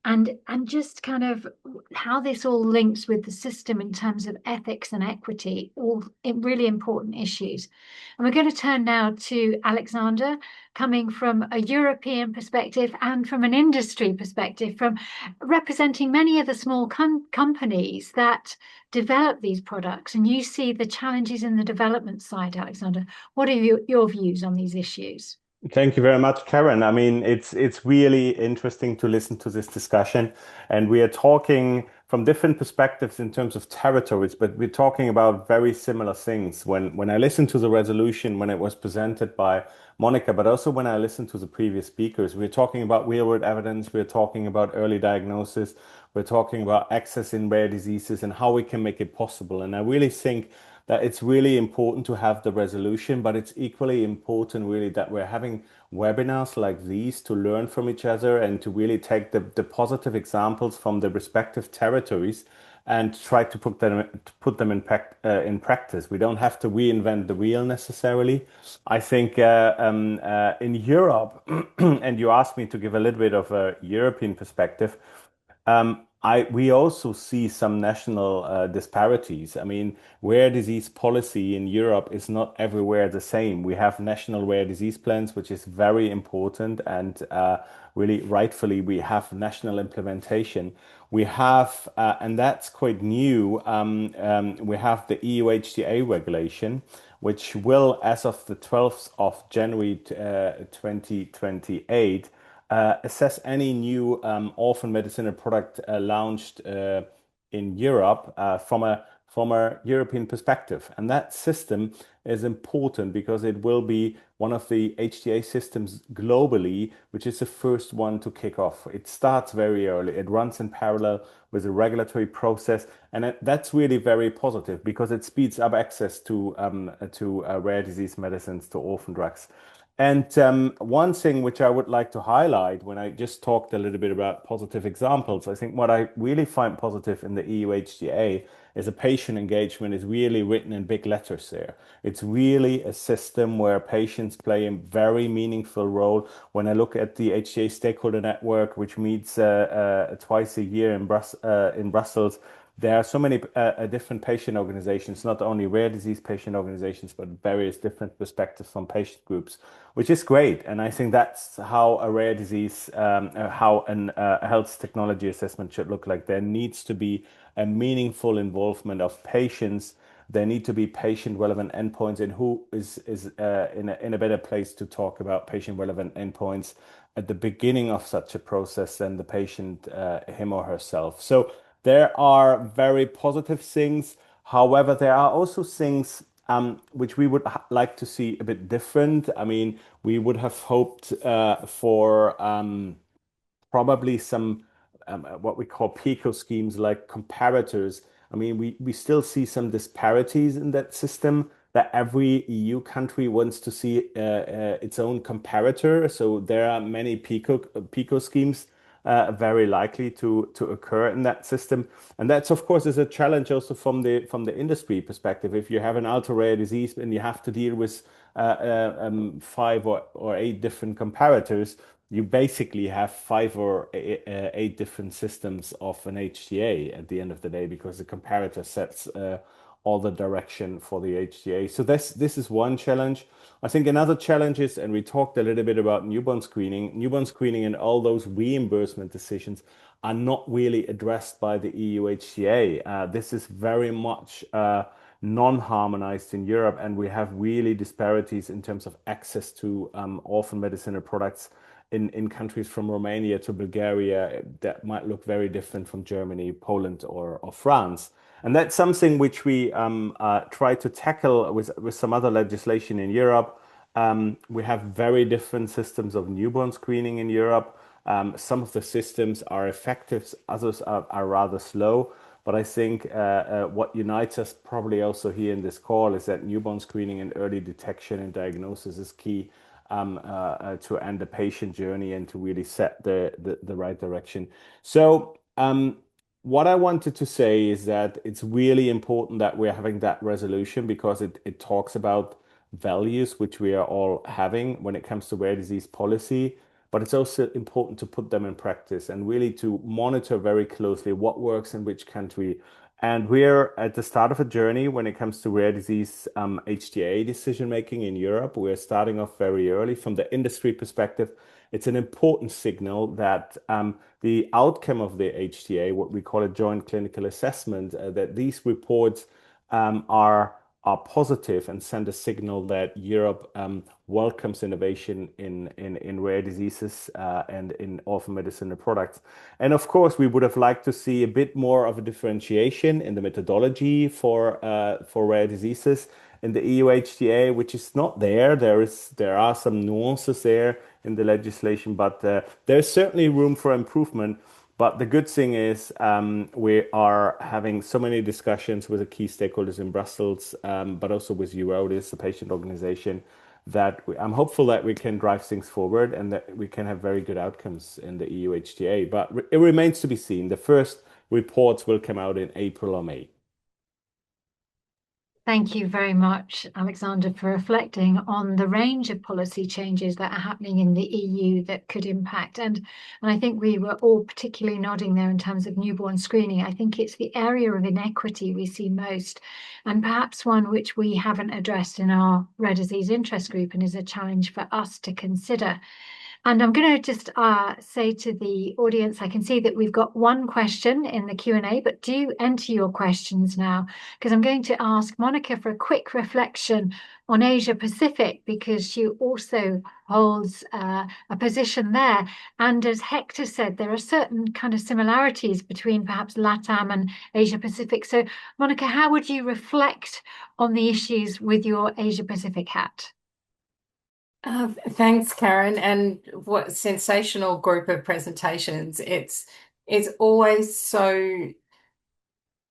and just kind of how this all links with the system in terms of ethics and equity, all really important issues. And we're going to turn now to Alexander, coming from a European perspective and from an industry perspective, from representing many of the small companies that develop these products. And you see the challenges in the development side, Alexander. What are your views on these issues?
Thank you very much, Karen. I mean, it's really interesting to listen to this discussion, and we are talking from different perspectives in terms of territories, but we're talking about very similar things. When I listened to the resolution, when it was presented by Monica, but also when I listened to the previous speakers, we're talking about real-world evidence, we're talking about early diagnosis, we're talking about access in rare diseases and how we can make it possible. And I really think that it's really important to have the resolution, but it's equally important really that we're having webinars like these to learn from each other and to really take the positive examples from the respective territories and try to put them in practice. We don't have to reinvent the wheel necessarily. I think in Europe, and you asked me to give a little bit of a European perspective, we also see some national disparities. I mean, rare disease policy in Europe is not everywhere the same. We have national rare disease plans, which is very important, and really rightfully we have national implementation. We have, and that's quite new, we have the EU HTA regulation, which will, as of the 12th of January 2028, assess any new orphan medicinal product launched in Europe from a from a European perspective. And that system is important because it will be one of the HTA systems globally, which is the first one to kick off. It starts very early. It runs in parallel with the regulatory process, and that's really very positive because it speeds up access to rare disease medicines, to orphan drugs. And one thing which I would like to highlight when I just talked a little bit about positive examples, I think what I really find positive in the EU HTA is a patient engagement is really written in big letters there. It's really a system where patients play a very meaningful role. When I look at the HTA stakeholder network, which meets twice a year in Brussels, there are so many different patient organizations, not only rare disease patient organizations, but various different perspectives from patient groups, which is great. And I think that's how a rare disease, how a health technology assessment should look like. There needs to be a meaningful involvement of patients. There need to be patient relevant endpoints, and who is in a better place to talk about patient relevant endpoints at the beginning of such a process than the patient, him or herself. So there are very positive things. However, there are also things which we would like to see a bit different. I mean, we would have hoped for probably some what we call PICO schemes, like comparators. I mean, we still see some disparities in that system, that every EU country wants to see its own comparator. So there are many PICO schemes very likely to occur in that system. And that's, of course, is a challenge also from the industry perspective. If you have an ultra rare disease and you have to deal with 5 or 8 different comparators, you basically have 5 or 8 different systems of an HTA at the end of the day, because the comparator sets all the direction for the HTA. So this is one challenge. I think another challenge is, and we talked a little bit about newborn screening and all those reimbursement decisions are not really addressed by the EU HTA. This is very much non-harmonized in Europe, and we have really disparities in terms of access to orphan medicinal products in countries from Romania to Bulgaria that might look very different from Germany, Poland, or France. And that's something which we try to tackle with some other legislation in Europe. We have very different systems of newborn screening in Europe. Some of the systems are effective, others are rather slow. But I think what unites us probably also here in this call is that newborn screening and early detection and diagnosis is key to end the patient journey and to really set the right direction. So what I wanted to say is that it's really important that we're having that resolution, because it talks about values which we are all having when it comes to rare disease policy. But it's also important to put them in practice and really to monitor very closely what works in which country. And we're at the start of a journey when it comes to rare disease HTA decision making in Europe. We're starting off very early. From the industry perspective, it's an important signal that the outcome of the HTA, what we call a joint clinical assessment, that these reports are positive and send a signal that Europe welcomes innovation in rare diseases and in orphan medicinal products. And of course, we would have liked to see a bit more of a differentiation in the methodology for rare diseases in the EU HTA, which is not there. There are some nuances there in the legislation, but there's certainly room for improvement. But the good thing is we are having so many discussions with the key stakeholders in Brussels, but also with EURODIS, the patient organization, that I'm hopeful that we can drive things forward and that we can have very good outcomes in the EU HTA. But it remains to be seen. The first reports will come out in April or May.
Thank you very much, Alexander, for reflecting on the range of policy changes that are happening in the EU that could impact. And I think we were all particularly nodding there in terms of newborn screening. I think it's the area of inequity we see most, and perhaps one which we haven't addressed in our rare disease interest group and is a challenge for us to consider. And I'm going to just say to the audience, I can see that we've got one question in the Q&A, but do enter your questions now, because I'm going to ask Monica for a quick reflection on Asia Pacific, because she also holds a position there. And as Hector said, there are certain kind of similarities between perhaps LATAM and Asia Pacific. So Monica, how would you reflect on the issues with your Asia Pacific hat?
Thanks, Karen, and what sensational group of presentations. It's always so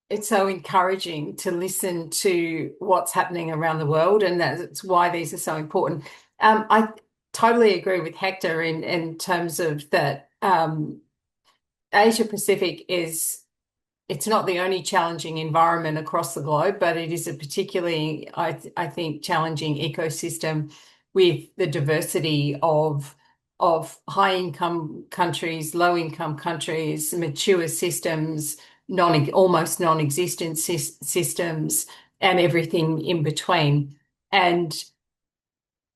encouraging to listen to what's happening around the world, and that's why these are so important. I totally agree with Hector in terms of that. Asia Pacific it's not the only challenging environment across the globe, but it is a particularly, I think, challenging ecosystem with the diversity of high-income countries, low-income countries, mature systems, almost non-existent systems, and everything in between. And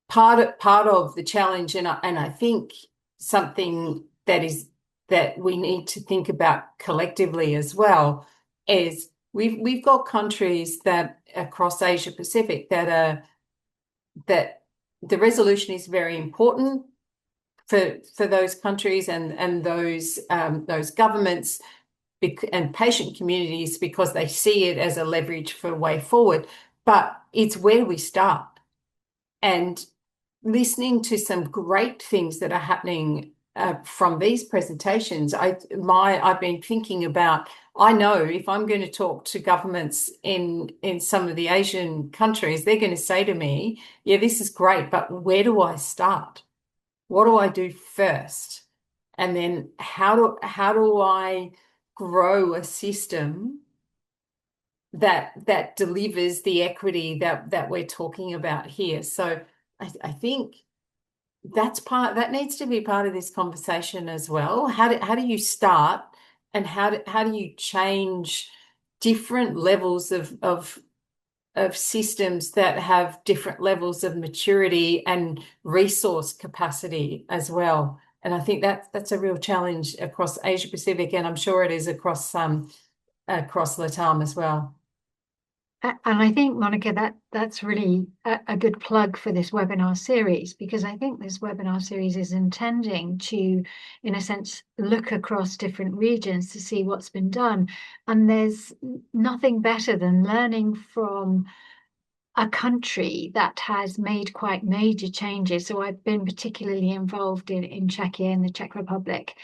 part of the challenge, and I think something that we need to think about collectively as well, is we've got countries that across Asia Pacific that the resolution is very important for those countries and those governments and patient communities, because they see it as a leverage for a way forward. But it's where we start. And listening to some great things that are happening from these presentations, I've been thinking about, I know if I'm going to talk to governments in some of the Asian countries, they're going to say to me, yeah, this is great, but where do I start? What do I do first? And then how do I grow a system that delivers the equity that we're talking about here? So I think that needs to be part of this conversation as well. How do you start, and how do you change different levels of systems that have different levels of maturity and resource capacity as well? And I think that's a real challenge across Asia Pacific, and I'm sure it is across LATAM as well.
And I think, Monica, that's really a good plug for this webinar series, because I think this webinar series is intending to, in a sense, look across different regions to see what's been done. And there's nothing better than learning from a country that has made quite major changes. So I've been particularly involved in Czechia, in the Czech Republic.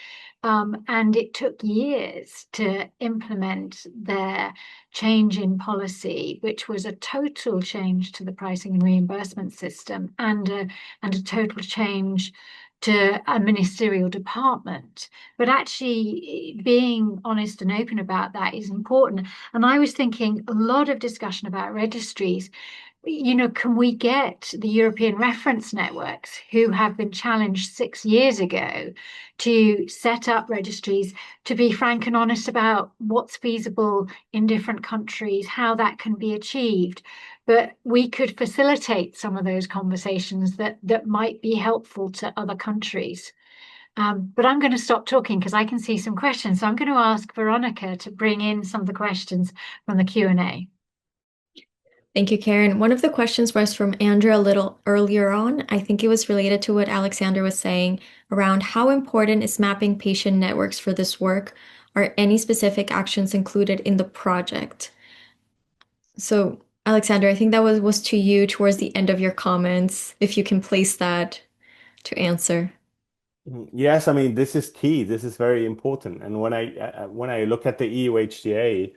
And it took years to implement their change in policy, which was a total change to the pricing and reimbursement system, and a total change to a ministerial department. But actually being honest and open about that is important. And I was thinking a lot of discussion about registries. Can we get the European reference networks, who have been challenged 6 years ago, to set up registries, to be frank and honest about what's feasible in different countries, how that can be achieved? But we could facilitate some of those conversations that might be helpful to other countries. But I'm going to stop talking because I can see some questions. So I'm going to ask Veronica to bring in some of the questions from the Q&A.
Thank you, Karen. One of the questions was from Andrea a little earlier on. I think it was related to what Alexander was saying around how important is mapping patient networks for this work? Are any specific actions included in the project? So, Alexander, I think that was to you towards the end of your comments, if you can place that to answer.
Yes, I mean, this is key. This is very important. And when I look at the EU HTA,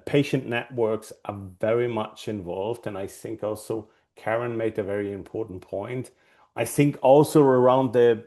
patient networks are very much involved. And I think also Karen made a very important point. I think also around the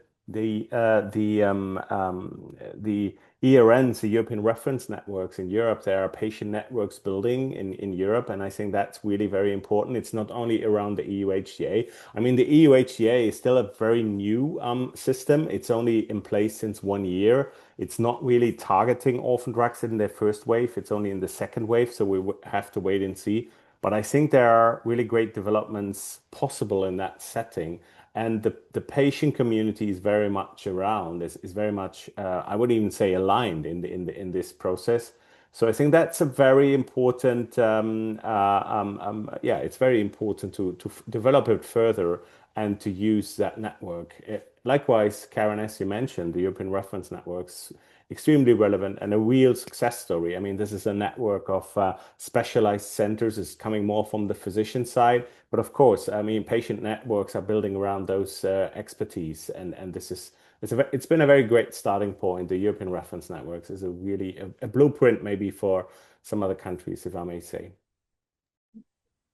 ERNs, the European reference networks in Europe, there are patient networks building in Europe, and I think that's really very important. It's not only around the EU HTA. I mean, the EU HTA is still a very new system. It's only in place since 1 year. It's not really targeting orphan drugs in their first wave. It's only in the second wave, so we have to wait and see. But I think there are really great developments possible in that setting. and the patient community is very much around, is very much, I wouldn't even say aligned in this process. So I think that's a very important, yeah, it's very important to develop it further and to use that network. Likewise, Karen, as you mentioned, the European Reference Network's extremely relevant and a real success story. I mean, this is a network of specialized centers. It's coming more from the physician side, but of course, I mean, patient networks are building around those expertise, and this is it's been a very great starting point. The European Reference Networks is a really a blueprint maybe for some other countries, if I may say.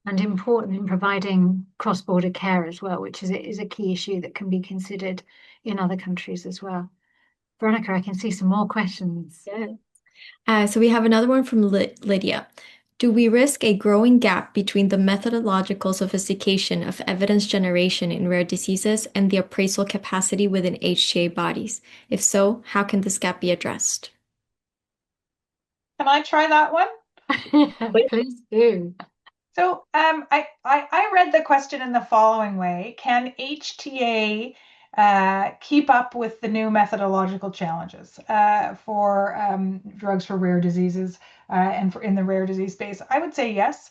And important in providing cross-border care as well, which is a key issue that can be considered in other countries as well. Veronica, I can see some more questions.
Yeah. So we have another one from Lydia. Do we risk a growing gap between the methodological sophistication of evidence generation in rare diseases and the appraisal capacity within HTA bodies? If so, how can this gap be addressed?
Can I try that one?
Yeah, please do.
So I read the question in the following way. Can HTA keep up with the new methodological challenges for drugs for rare diseases and in the rare disease space? I would say yes.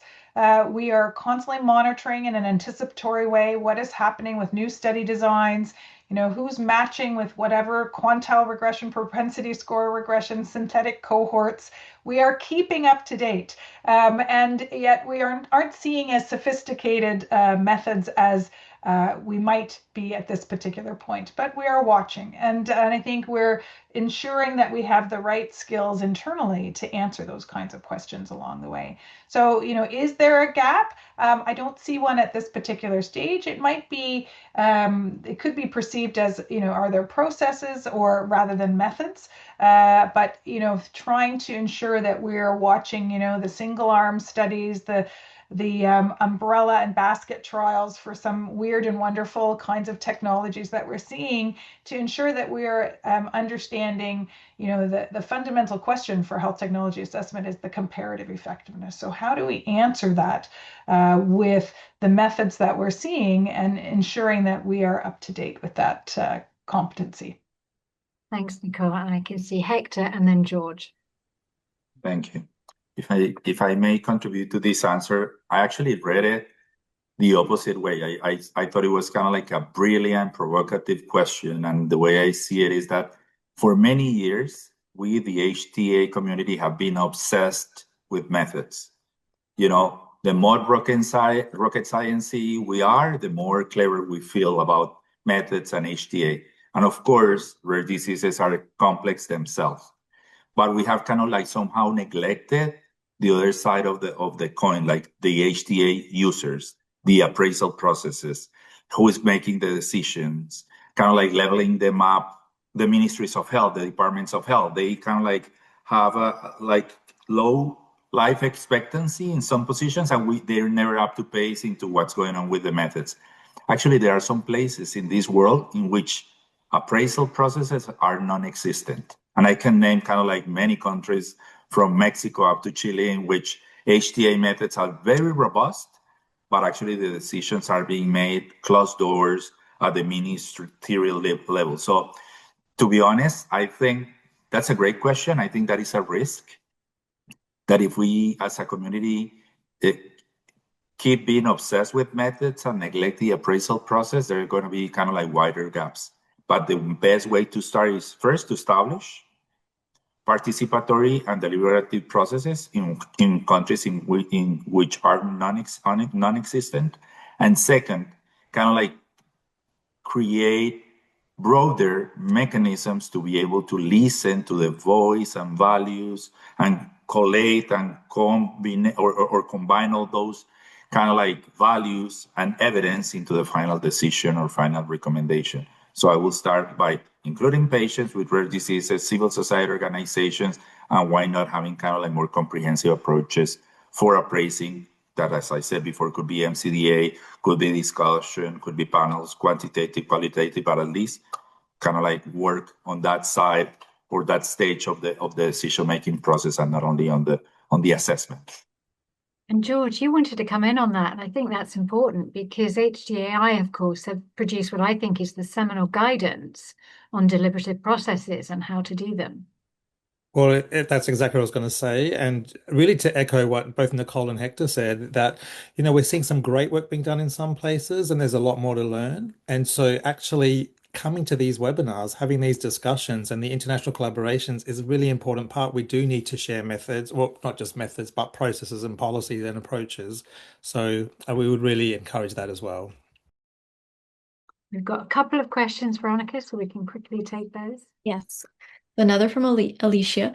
We are constantly monitoring in an anticipatory way what is happening with new study designs, who's matching with whatever quantile regression, propensity score regression, synthetic cohorts. We are keeping up to date, and yet we aren't seeing as sophisticated methods as we might be at this particular point, but we are watching, and I think we're ensuring that we have the right skills internally to answer those kinds of questions along the way. So, is there a gap? I don't see one at this particular stage. It might be, it could be perceived as, are there processes or rather than methods? But, trying to ensure that we're watching, the single arm studies, the umbrella and basket trials for some weird and wonderful kinds of technologies that we're seeing to ensure that we're understanding, the fundamental question for health technology assessment is the comparative effectiveness. So how do we answer that with the methods that we're seeing and ensuring that we are up to date with that competency?
Thanks, Nicole. And I can see Hector and then George.
Thank you. If I may contribute to this answer, I actually read it the opposite way. I thought it was kind of like a brilliant, provocative question. And the way I see it is that for many years, we, the HTA community, have been obsessed with methods. The more rocket science we are, the more clever we feel about methods and HTA. And of course, rare diseases are complex themselves. But we have kind of like somehow neglected the other side of the coin, like the HTA users, the appraisal processes, who is making the decisions, kind of like leveling them up. The ministries of health, the departments of health, they kind of like have a low life expectancy in some positions, and they're never up to pace into what's going on with the methods. Actually, there are some places in this world in which appraisal processes are non-existent. And I can name kind of like many countries from Mexico up to Chile in which HTA methods are very robust, but actually the decisions are being made closed doors at the ministerial level. So to be honest, I think that's a great question. I think that is a risk that if we as a community keep being obsessed with methods and neglect the appraisal process, there are going to be kind of like wider gaps. But the best way to start is first to establish participatory and deliberative processes in countries in which are non-existent. And second, kind of like create broader mechanisms to be able to listen to the voice and values and collate and combine or combine all those kind of like values and evidence into the final decision or final recommendation. So I will start by including patients with rare diseases, civil society organizations, and why not having kind of like more comprehensive approaches for appraising that, as I said before, could be MCDA, could be discussion, could be panels, quantitative, qualitative, but at least kind of like work on that side or that stage of the decision-making process and not only on the assessment.
And George, you wanted to come in on that, and I think that's important because HTAi, of course, have produced what I think is the seminal guidance on deliberative processes and how to do them.
Well, that's exactly what I was going to say. And really to echo what both Nicole and Hector said, that, we're seeing some great work being done in some places and there's a lot more to learn. And so actually coming to these webinars, having these discussions and the international collaborations is a really important part. We do need to share methods, well, not just methods, but processes and policies and approaches. So we would really encourage that as well.
We've got a couple of questions, Veronica, so we can quickly take those.
Yes. Another from Alicia.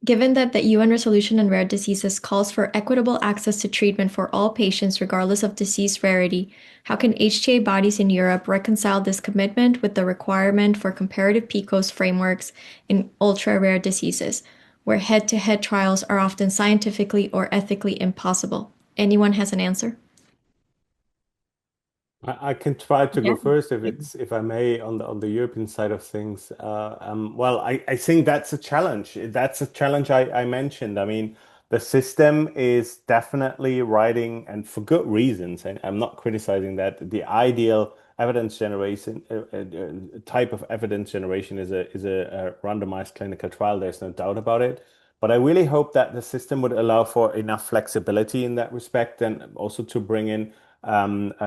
Given that the UN resolution on rare diseases calls for equitable access to treatment for all patients regardless of disease rarity, how can HTA bodies in Europe reconcile this commitment with the requirement for comparative PICOs frameworks in ultra-rare diseases, where head-to-head trials are often scientifically or ethically impossible? Anyone has an answer?
I can try to
Yeah.
go first if I may on the European side of things. Well, I think that's a challenge. That's a challenge I mentioned. I mean, the system is definitely writing, and for good reasons, and I'm not criticizing that, the ideal evidence generation type of evidence generation is a randomized clinical trial. There's no doubt about it. But I really hope that the system would allow for enough flexibility in that respect, and also to bring in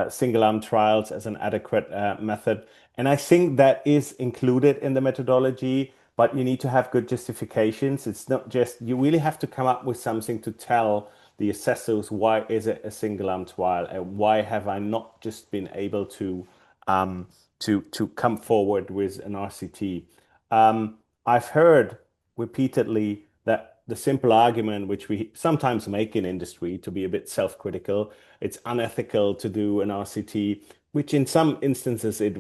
single arm trials as an adequate method. And I think that is included in the methodology, but you need to have good justifications. It's not just, you really have to come up with something to tell the assessors, why is it a single arm trial and why have I not just been able to come forward with an RCT. I've heard repeatedly that the simple argument, which we sometimes make in industry to be a bit self-critical, it's unethical to do an RCT, which in some instances it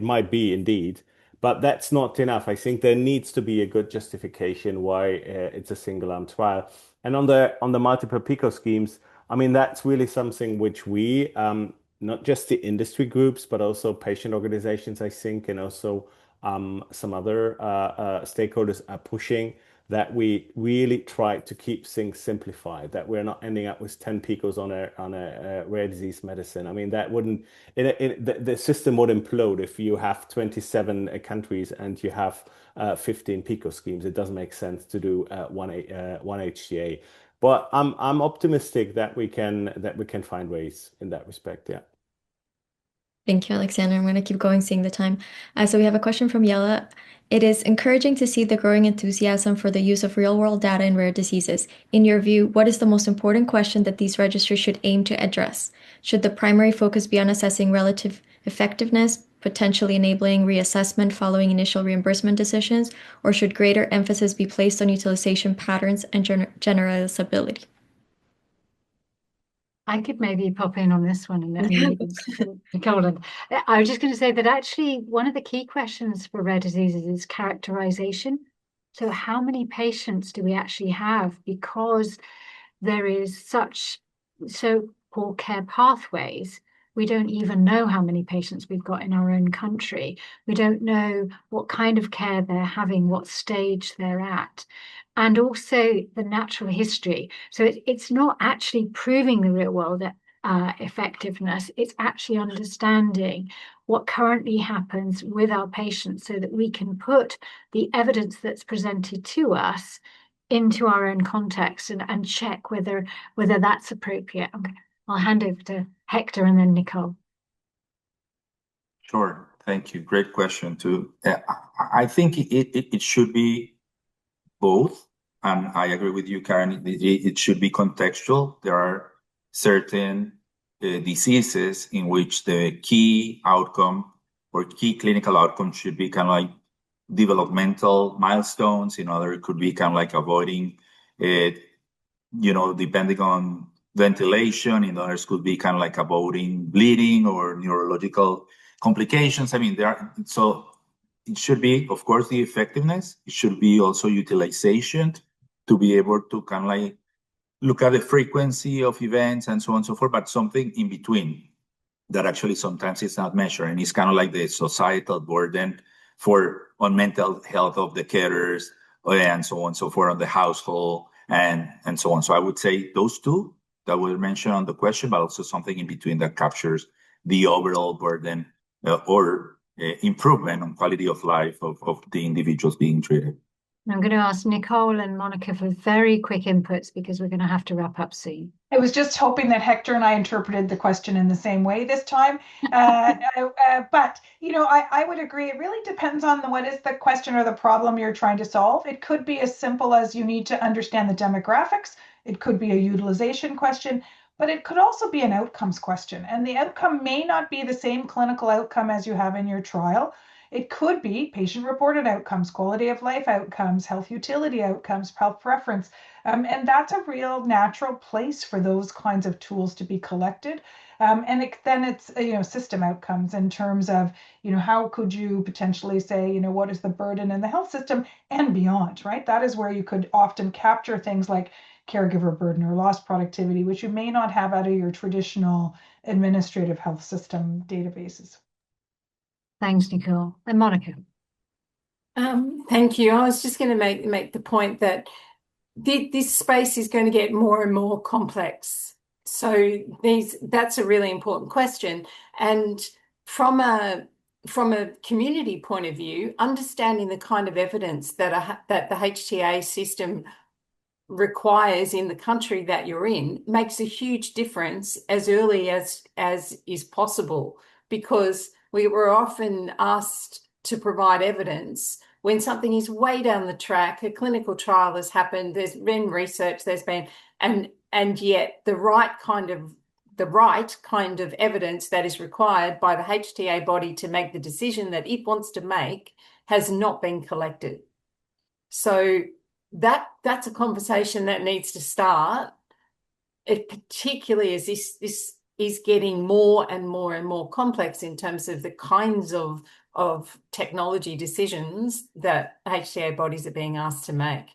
might be indeed, but that's not enough. I think there needs to be a good justification why it's a single arm trial. And on the multiple PICO schemes, I mean, that's really something which we, not just the industry groups, but also patient organizations, I think, and also some other stakeholders are pushing, that we really try to keep things simplified, that we're not ending up with 10 PICOs on a rare disease medicine. I mean, that wouldn't, the system would implode if you have 27 countries and you have 15 PICO schemes. It doesn't make sense to do one HTA. But I'm optimistic that we can find ways in that respect. Yeah.
Thank you, Alexander. I'm going to keep going, seeing the time. So we have a question from Yella. It is encouraging to see the growing enthusiasm for the use of real-world data in rare diseases. In your view, what is the most important question that these registries should aim to address? Should the primary focus be on assessing relative effectiveness, potentially enabling reassessment following initial reimbursement decisions, or should greater emphasis be placed on utilization patterns and generalizability?
I could maybe pop in on this one and then maybe Nicole. I was just going to say that actually one of the key questions for rare diseases is characterization. So how many patients do we actually have? Because there is so poor care pathways, we don't even know how many patients we've got in our own country. We don't know what kind of care they're having, what stage they're at, and also the natural history. So it's not actually proving the real world effectiveness, it's actually understanding what currently happens with our patients so that we can put the evidence that's presented to us into our own context and check whether that's appropriate. Okay. I'll hand over to Hector and then Nicole.
Sure, thank you. Great question too. I think it should be both, and I agree with you, Karen. It should be contextual. There are certain diseases in which the key outcome or key clinical outcome should be kind of like developmental milestones. In other, it could be kind of like avoiding it, depending on ventilation. In others, could be kind of like avoiding bleeding or neurological complications. I mean, so it should be, of course, the effectiveness. It should be also utilization to be able to kind of like look at the frequency of events and so on and so forth, but something in between that actually sometimes it's not measured. And it's kind of like the societal burden on mental health of the carers and so on and so forth, on the household, and so on. So I would say those two that were mentioned on the question, but also something in between that captures the overall burden or improvement on quality of life of the individuals being treated.
I'm going to ask Nicole and Monica for very quick inputs because we're going to have to wrap up soon.
I was just hoping that Hector and I interpreted the question in the same way this time. But, I would agree. It really depends on what is the question or the problem you're trying to solve. It could be as simple as you need to understand the demographics. It could be a utilization question, but it could also be an outcomes question. And the outcome may not be the same clinical outcome as you have in your trial. It could be patient-reported outcomes, quality of life outcomes, health utility outcomes, health preference. And that's a real natural place for those kinds of tools to be collected. And then it's system outcomes in terms of how could you potentially say what is the burden in the health system and beyond, right? That is where you could often capture things like caregiver burden or lost productivity, which you may not have out of your traditional administrative health system databases.
Thanks, Nicole. And Monica.
Thank you. I was just going to make the point that this space is going to get more and more complex. So that's a really important question. And from a community point of view, understanding the kind of evidence that the HTA system requires in the country that you're in makes a huge difference as early as is possible, because we were often asked to provide evidence when something is way down the track, a clinical trial has happened, there's been research, and yet the right kind of evidence that is required by the HTA body to make the decision that it wants to make has not been collected. So that's a conversation that needs to start, particularly as this is getting more and more and more complex in terms of the kinds of technology decisions that HTA bodies are being asked to make.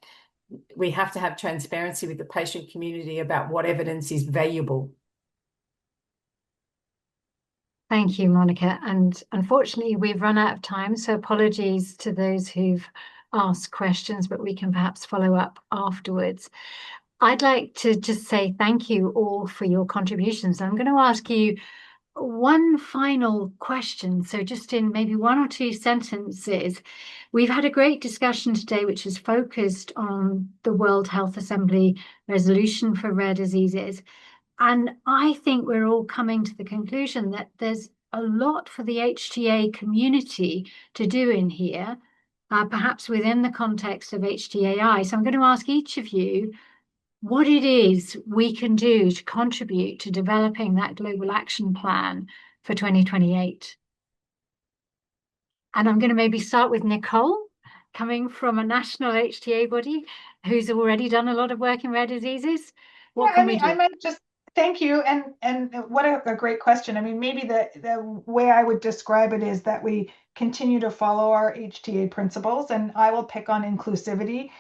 We have to have transparency with the patient community about what evidence is valuable.
Thank you, Monica. And unfortunately, we've run out of time, so apologies to those who've asked questions, but we can perhaps follow up afterwards. I'd like to just say thank you all for your contributions. I'm going to ask you one final question. So just in maybe one or two sentences, we've had a great discussion today, which is focused on the World Health Assembly resolution for rare diseases. And I think we're all coming to the conclusion that there's a lot for the HTA community to do in here, perhaps within the context of HTAi. So I'm going to ask each of you what it is we can do to contribute to developing that global action plan for 2028. And I'm going to maybe start with Nicole, coming from a national HTA body who's already done a lot of work in rare diseases. What can we do?
I might just thank you, and what a great question. I mean, maybe the way I would describe it is that we continue to follow our HTA principles, and I will pick on inclusivity.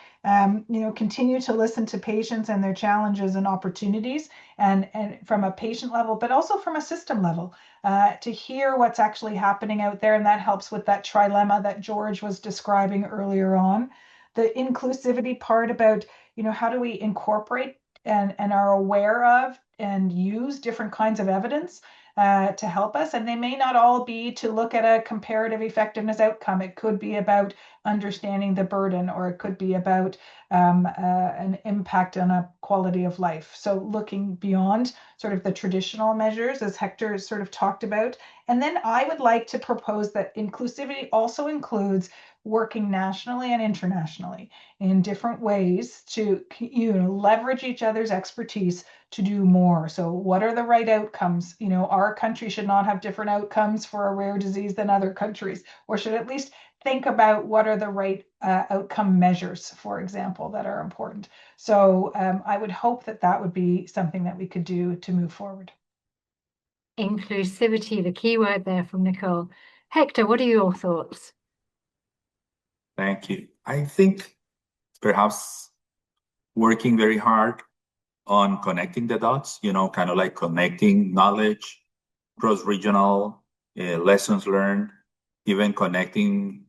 Continue to listen to patients and their challenges and opportunities, and from a patient level, but also from a system level, to hear what's actually happening out there, and that helps with that trilemma that George was describing earlier on. The inclusivity part about how do we incorporate and are aware of and use different kinds of evidence to help us. And they may not all be to look at a comparative effectiveness outcome. It could be about understanding the burden, or it could be about an impact on a quality of life. So looking beyond sort of the traditional measures, as Hector sort of talked about. And then I would like to propose that inclusivity also includes working nationally and internationally in different ways to leverage each other's expertise to do more. So what are the right outcomes? Our country should not have different outcomes for a rare disease than other countries, or should at least think about what are the right outcome measures, for example, that are important. So I would hope that would be something that we could do to move forward.
Inclusivity, the key word there from Nicole. Hector, what are your thoughts?
Thank you. I think perhaps working very hard on connecting the dots, kind of like connecting knowledge, cross-regional lessons learned, even connecting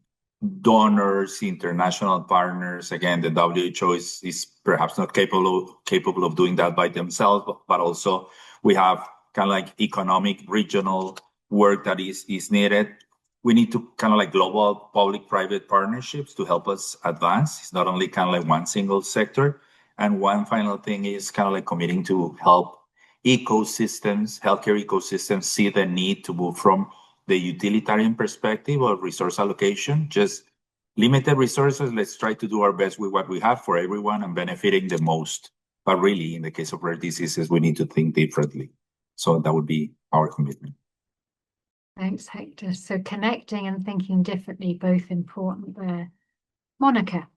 donors, international partners. Again, the WHO is perhaps not capable of doing that by themselves, but also we have kind of like economic regional work that is needed. We need to kind of like global public-private partnerships to help us advance. It's not only kind of like one single sector. And one final thing is kind of like committing to help ecosystems, healthcare ecosystems, see the need to move from the utilitarian perspective of resource allocation, just limited resources. Let's try to do our best with what we have for everyone and benefiting the most. But really, in the case of rare diseases, we need to think differently. So that would be our commitment.
Thanks, Hector. So connecting and thinking differently, both important there. Monica.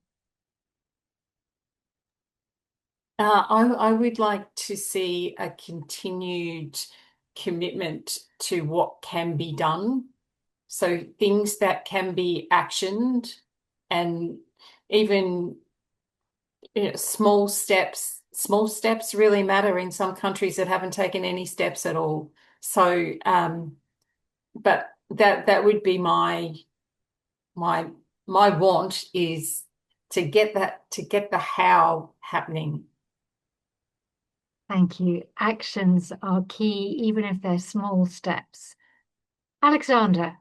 I would like to see a continued commitment to what can be done. So things that can be actioned, and even small steps really matter in some countries that haven't taken any steps at all. So but that would be my want, is to get the how happening.
Thank you. Actions are key, even if they're small steps. Alexander.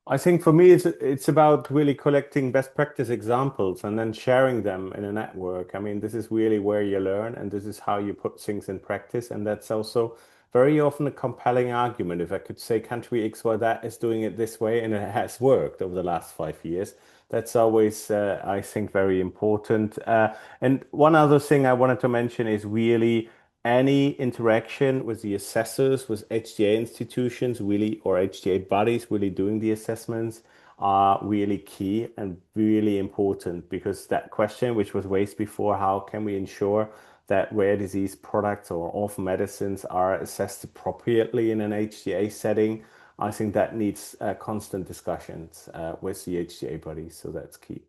I think for me, it's about really collecting best practice examples and then sharing them in a network. I mean, this is really where you learn, and this is how you put things in practice. And that's also very often a compelling argument. If I could say country X, Y, that is doing it this way, and it has worked over the last 5 years. That's always, I think, very important. And one other thing I wanted to mention is really any interaction with the assessors, with HTA institutions, really, or HTA bodies really doing the assessments are really key and really important, because that question, which was raised before, how can we ensure that rare disease products or orphan medicines are assessed appropriately in an HTA setting? I think that needs constant discussions with the HTA bodies, so that's key.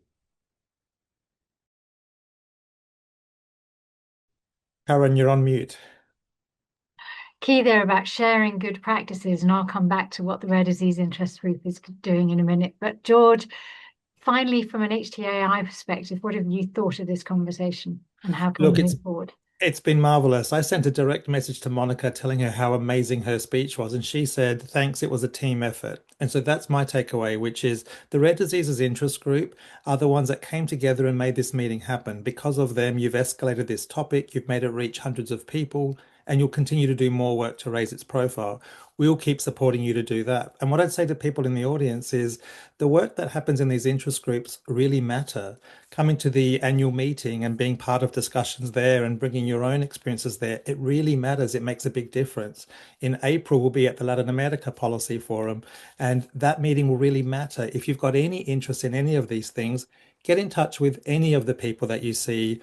Karen, you're on mute.
Key there about sharing good practices, and I'll come back to what the Rare Disease Interest Group is doing in a minute. But George, finally, from an HTAi perspective, what have you thought of this conversation, and how can we move forward?
It's been marvelous. I sent a direct message to Monica telling her how amazing her speech was, and she said, thanks, it was a team effort. And so that's my takeaway, which is the Rare Diseases Interest Group are the ones that came together and made this meeting happen. Because of them, you've escalated this topic, you've made it reach hundreds of people, and you'll continue to do more work to raise its profile. We'll keep supporting you to do that. And what I'd say to people in the audience is the work that happens in these interest groups really matter. Coming to the annual meeting and being part of discussions there and bringing your own experiences there, it really matters. It makes a big difference. In April, we'll be at the Latin America Policy Forum, and that meeting will really matter. If you've got any interest in any of these things, get in touch with any of the people that you see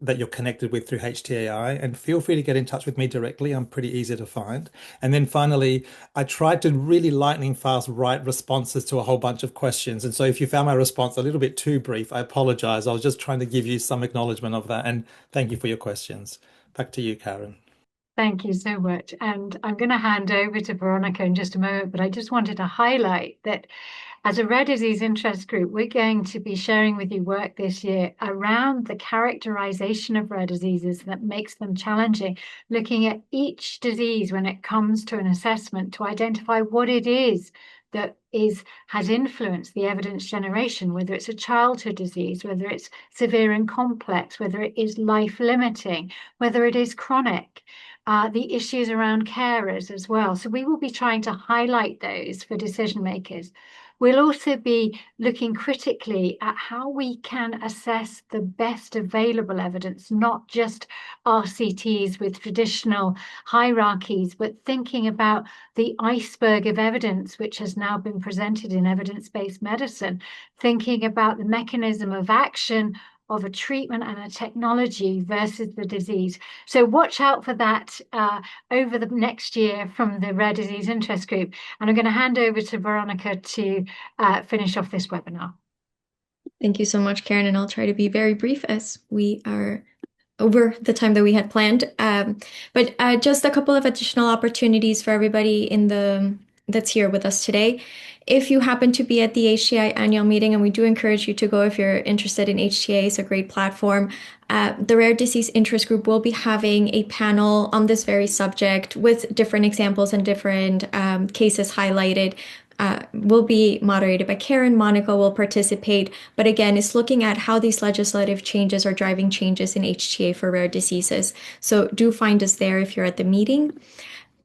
that you're connected with through HTAi, and feel free to get in touch with me directly. I'm pretty easy to find. And then finally, I tried to really lightning fast write responses to a whole bunch of questions. And so if you found my response a little bit too brief, I apologize. I was just trying to give you some acknowledgement of that. And thank you for your questions. Back to you, Karen.
Thank you so much. And I'm going to hand over to Veronica in just a moment, but I just wanted to highlight that as a Rare Disease Interest Group, we're going to be sharing with you work this year around the characterization of rare diseases that makes them challenging, looking at each disease when it comes to an assessment to identify what it is that has influenced the evidence generation, whether it's a childhood disease, whether it's severe and complex, whether it is life-limiting, whether it is chronic. The issues around carers as well. So we will be trying to highlight those for decision makers. We'll also be looking critically at how we can assess the best available evidence, not just RCTs with traditional hierarchies, but thinking about the iceberg of evidence which has now been presented in evidence-based medicine, thinking about the mechanism of action of a treatment and a technology versus the disease. So watch out for that over the next year from the Rare Disease Interest Group. And I'm going to hand over to Veronica to finish off this webinar.
Thank you so much, Karen, and I'll try to be very brief as we are over the time that we had planned. But just a couple of additional opportunities for everybody that's here with us today. If you happen to be at the HTAi annual meeting, and we do encourage you to go if you're interested in HTA, it's a great platform. The Rare Disease Interest Group will be having a panel on this very subject with different examples and different cases highlighted. Will be moderated by Karen. Monica will participate, but again, it's looking at how these legislative changes are driving changes in HTA for rare diseases. So do find us there if you're at the meeting.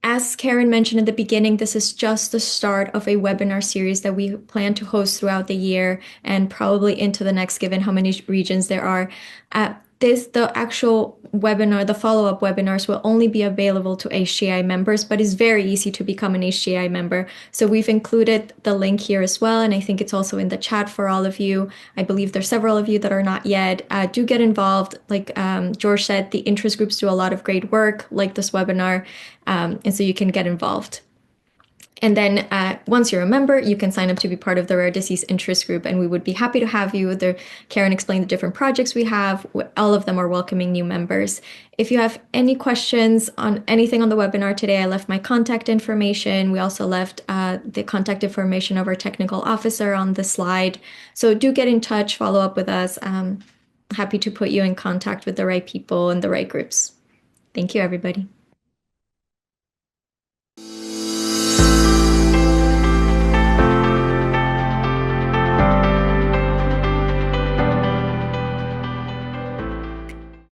As Karen mentioned at the beginning, this is just the start of a webinar series that we plan to host throughout the year and probably into the next, given how many regions there are. The actual webinar, the follow-up webinars will only be available to HTAi members, but it's very easy to become an HTAi member. So we've included the link here as well, and I think it's also in the chat for all of you. I believe there's several of you that are not yet. Do get involved. Like George said, the interest groups do a lot of great work, like this webinar, and so you can get involved. And then once you're a member, you can sign up to be part of the Rare Disease Interest Group, and we would be happy to have you. Karen explained the different projects we have. All of them are welcoming new members. If you have any questions on anything on the webinar today, I left my contact information. We also left the contact information of our technical officer on the slide. So do get in touch, follow up with us. Happy to put you in contact with the right people and the right groups. Thank you, everybody.